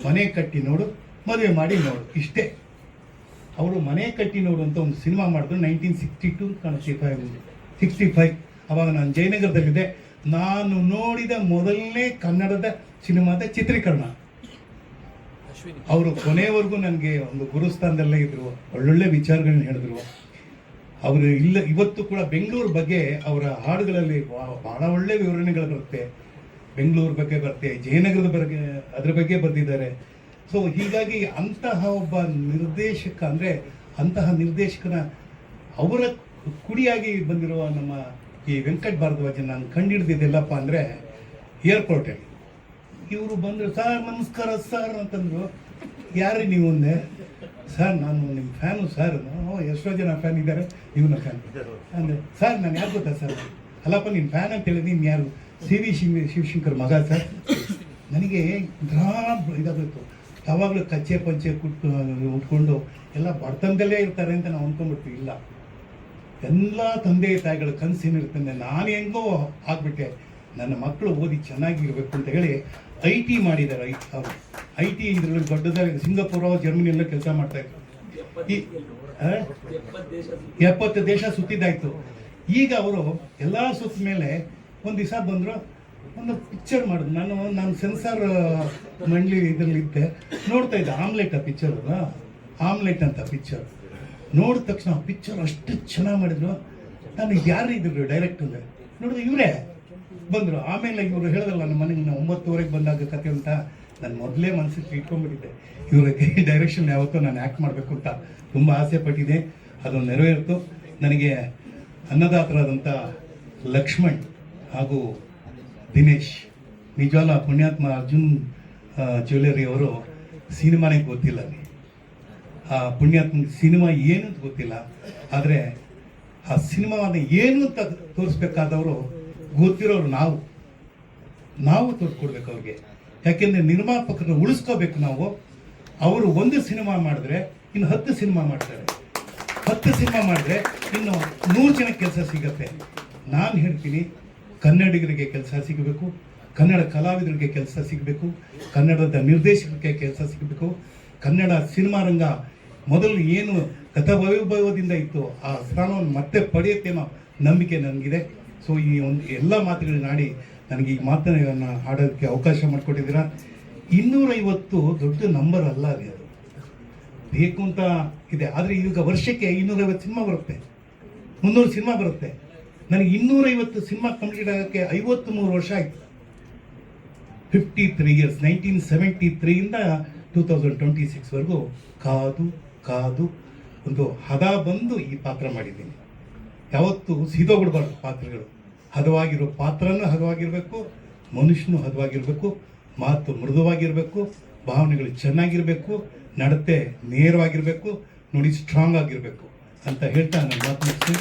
ಮನೆ ಕಟ್ಟಿ ನೋಡು, ಮದುವೆ ಮಾಡಿ ನೋಡು, ಇಷ್ಟೇ. ಅವರು ಮನೆ ಕಟ್ಟಿ ನೋಡು ಅಂತ ಒಂದು ಸಿನಿಮಾ ಮಾಡಿದ್ರು 1962 65. ಅವಾಗ ನಾನು ಜಯನಗರದಲ್ಲಿದ್ದೆ. ನಾನು ನೋಡಿದ ಮೊದಲನೇ ಕನ್ನಡದ ಸಿನಿಮಾದ ಚಿತ್ರೀಕರಣ. ಅವರು ಕೊನೆಯವರೆಗೂ ನನಗೆ ಒಂದು ಗುರುಸ್ಥಾನದಲ್ಲೇ ಇದ್ರು, ಒಳ್ಳೊಳ್ಳೆ ವಿಚಾರಗಳನ್ನ ಹೇಳಿದ್ರು. ಅವರು ಇವತ್ತು ಕೂಡ ಬೆಂಗಳೂರು ಬಗ್ಗೆ ಅವರ ಹಾಡುಗಳಲ್ಲಿ ಬಹಳ ಒಳ್ಳೆ ವಿವರಣೆಗಳು ಬರುತ್ತೆ. ಬೆಂಗಳೂರು ಬಗ್ಗೆ ಬರುತ್ತೆ, ಜಯನಗರದ ಬಗ್ಗೆ ಅದ್ರ ಬಗ್ಗೆ ಬರೆದಿದ್ದಾರೆ. ಸೊ ಹೀಗಾಗಿ ಅಂತಹ ಒಬ್ಬ ನಿರ್ದೇಶಕ ಅಂದರೆ ಅಂತಹ ನಿರ್ದೇಶಕನ ಅವರ ಕುಡಿಯಾಗಿ ಬಂದಿರುವ ನಮ್ಮ ಈ ವೆಂಕಟ್ ಭಾರದ್ವಾಜ್ ನಾನು ಕಂಡಿಡ್ದಿದ್ದೆಲ್ಲಪ್ಪ ಅಂದರೆ ಏರ್ಪೋರ್ಟಲ್ಲಿ ಇವರು ಬಂದರು. ಸರ್ ನಮಸ್ಕಾರ ಸರ್ ಅಂತಂದರು. ಯಾರು ನೀವು ಅಂದೆ. ಸರ್ ನಾನು ನಿಮ್ಮ ಫ್ಯಾನು ಸರ್. ಎಷ್ಟೋ ಜನ ಫ್ಯಾನ್ ಇದ್ದಾರೆ, ಇವನ ಫ್ಯಾನ್ ಅಂದರೆ. ಸರ್ ನಾನು ಯಾರು ಗೊತ್ತಾ ಸರ್? ಅಲ್ಲಪ್ಪ ನೀನು ಫ್ಯಾನ್ ಅಂತ ಹೇಳಿದ್ರೆ ನೀನು ಯಾರು? ಸಿ ವಿ ಶಿವಶಂಕರ್ ಮಗ ಸರ್. ನನಗೆ ಇದಾಗೋಯ್ತು. ಯಾವಾಗಲೂ ಕಚ್ಚೆ ಪಂಚೆ ಉಟ್ಕೊಂಡು ಎಲ್ಲ ಬಡತನದಲ್ಲೇ ಇರ್ತಾರೆ ಅಂತ ನಾವು ಅಂದ್ಕೊಂಡ್ಬಿಡ್ತೀವಿ. ಇಲ್ಲ, ಎಲ್ಲ ತಂದೆ ತಾಯಿಗಳ ಕನಸೇನಿರ್ತಂದೆ ನಾನು ಹೆಂಗೋ ಆಗ್ಬಿಟ್ಟೆ, ನನ್ನ ಮಕ್ಕಳು ಓದಿ ಚೆನ್ನಾಗಿರ್ಬೇಕು ಅಂತ ಹೇಳಿ IT ಮಾಡಿದ್ದಾರೆ. ಅವರು IT ಇದರಲ್ಲಿ ದೊಡ್ಡದಾಗಿ ಸಿಂಗಾಪುರ ಜರ್ಮನಿ ಎಲ್ಲ ಕೆಲಸ ಮಾಡ್ತಾ ಇದ್ರು. 70 ದೇಶ ಸುತ್ತಿದ್ದಾಯ್ತು. ಈಗ ಅವರು ಎಲ್ಲ ಸುತ್ತ ಮೇಲೆ ಒಂದು ದಿವಸ ಬಂದರು, ಒಂದು ಪಿಕ್ಚರ್ ಮಾಡಿದ್ರು. ನಾನು ಸೆನ್ಸಾರ್ ಮಂಡಳಿ ಇದರಲ್ಲಿ ಇದ್ದೆ, ನೋಡ್ತಾ ಇದ್ದೆ. ಆಮ್ಲೆಟ್ ಆ ಪಿಕ್ಚರ್, ಆಮ್ಲೆಟ್ ಅಂತ ಪಿಕ್ಚರ್ ನೋಡಿದ ತಕ್ಷಣ ಪಿಕ್ಚರ್ ಅಷ್ಟು ಚೆನ್ನಾಗಿ ಮಾಡಿದ್ರು. ನಾನು ಯಾರು ಇದ್ರು ಡೈರೆಕ್ಟ್ ಅಂದರೆ ನೋಡಿದ್ರೆ ಇವರೇ ಬಂದರು. ಆಮೇಲೆ ಇವರು ಹೇಳಿದ್ರಲ್ಲ ನಮ್ಮ ಮನೆಗೆ 9:30 ಬಂದಾಗ ಕತೆ ಅಂತ, ನಾನು ಮೊದಲೇ ಮನಸ್ಸಿಗೆ ಇಟ್ಕೊಂಡ್ಬಿಟ್ಟಿದ್ದೆ ಇವ್ರಿಗೆ ಡೈರೆಕ್ಷನ್ ಯಾವತ್ತೂ ನಾನು ಆ್ಯಕ್ಟ್ ಮಾಡಬೇಕು ಅಂತ ತುಂಬ ಆಸೆ ಪಟ್ಟಿದ್ದೆ. ಅದು ನೆರವೇರಿತು. ನನಗೆ ಅನ್ನದಾತರಾದಂಥ ಲಕ್ಷ್ಮಣ್ ಹಾಗೂ ದಿನೇಶ್, ನಿಜವಾಗ್ಲೂ ಪುಣ್ಯಾತ್ಮ ಅರ್ಜುನ್ ಜ್ಯುವೆಲರಿ ಅವರು ಸಿನಿಮಾನೇ ಗೊತ್ತಿಲ್ಲ. ಆ ಪುಣ್ಯಾತ್ಮ ಸಿನಿಮಾ ಏನು ಅಂತ ಗೊತ್ತಿಲ್ಲ, ಆದರೆ ಆ ಸಿನಿಮಾವನ್ನು ಏನು ಅಂತ ತೋರಿಸ್ಬೇಕಾದವರು ಗೊತ್ತಿರೋರು ನಾವು ತೋರಿಸ್ಕೊಡ್ಬೇಕು ಅವ್ರಿಗೆ. ಯಾಕೆಂದರೆ ನಿರ್ಮಾಪಕರನ್ನು ಉಳಿಸ್ಕೋಬೇಕು ನಾವು. ಅವರು ಒಂದು ಸಿನಿಮಾ ಮಾಡಿದ್ರೆ ಇನ್ನು 10 ಸಿನಿಮಾ ಮಾಡ್ತಾರೆ, 10 ಸಿನಿಮಾ ಮಾಡಿದ್ರೆ ಇನ್ನು 100 ಜನಕ್ಕೆ ಕೆಲಸ ಸಿಗತ್ತೆ. ನಾನು ಹೇಳ್ತೀನಿ, ಕನ್ನಡಿಗರಿಗೆ ಕೆಲಸ ಸಿಗಬೇಕು, ಕನ್ನಡ ಕಲಾವಿದರಿಗೆ ಕೆಲಸ ಸಿಗಬೇಕು, ಕನ್ನಡದ ನಿರ್ದೇಶಕರಿಗೆ ಕೆಲಸ ಸಿಗಬೇಕು. ಕನ್ನಡ ಸಿನಿಮಾ ರಂಗ ಮೊದಲು ಏನು ಗತವೈಭವದಿಂದ ಇತ್ತು ಆ ಸ್ಥಾನವನ್ನು ಮತ್ತೆ ಪಡೆಯುತ್ತೆ ಅನ್ನೋ ನಂಬಿಕೆ ನನಗಿದೆ. ಸೊ ಈ ಒಂದು ಎಲ್ಲ ಮಾತುಗಳನ್ನ ಆಡಿ ನನಗೆ ಈ ಮಾತನ್ನು ಆಡೋದಕ್ಕೆ ಅವಕಾಶ ಮಾಡಿಕೊಟ್ಟಿದ್ದೀರಾ. 250 ದೊಡ್ಡ ನಂಬರ್ ಅಲ್ಲ ಅದು, ಬೇಕು ಅಂತ ಇದೆ. ಆದರೆ ಈಗ ವರ್ಷಕ್ಕೆ 250 ಸಿನಿಮಾ ಬರುತ್ತೆ, 300 ಸಿನಿಮಾ ಬರುತ್ತೆ. ನನಗೆ 250 ಸಿನಿಮಾ ಕಂಪ್ಲೀಟ್ ಆಗೋಕ್ಕೆ 53 ವರ್ಷ ಆಯಿತು. 53 ಇಯರ್ಸ್, 1973ಇಂದ 2026ವರೆಗೂ ಕಾದು ಒಂದು ಹದ ಬಂದು ಈ ಪಾತ್ರ ಮಾಡಿದ್ದೀನಿ. ಯಾವತ್ತೂ ಸೀದೋಗ್ಬಿಡ್ಬಾರ್ದು ಪಾತ್ರಗಳು. ಹದವಾಗಿರೋ ಪಾತ್ರನೂ ಹದವಾಗಿರಬೇಕು, ಮನುಷ್ಯನೂ ಹದವಾಗಿರಬೇಕು, ಮಾತು ಮೃದುವಾಗಿರಬೇಕು, ಭಾವನೆಗಳು ಚೆನ್ನಾಗಿರಬೇಕು, ನಡತೆ ನೇರವಾಗಿರಬೇಕು, ನುಡಿ ಸ್ಟ್ರಾಂಗ್ ಆಗಿರಬೇಕು ಅಂತ ಹೇಳ್ತಾ ನನ್ನ ಮಾತು ಮುಗಿಸ್ತೀನಿ.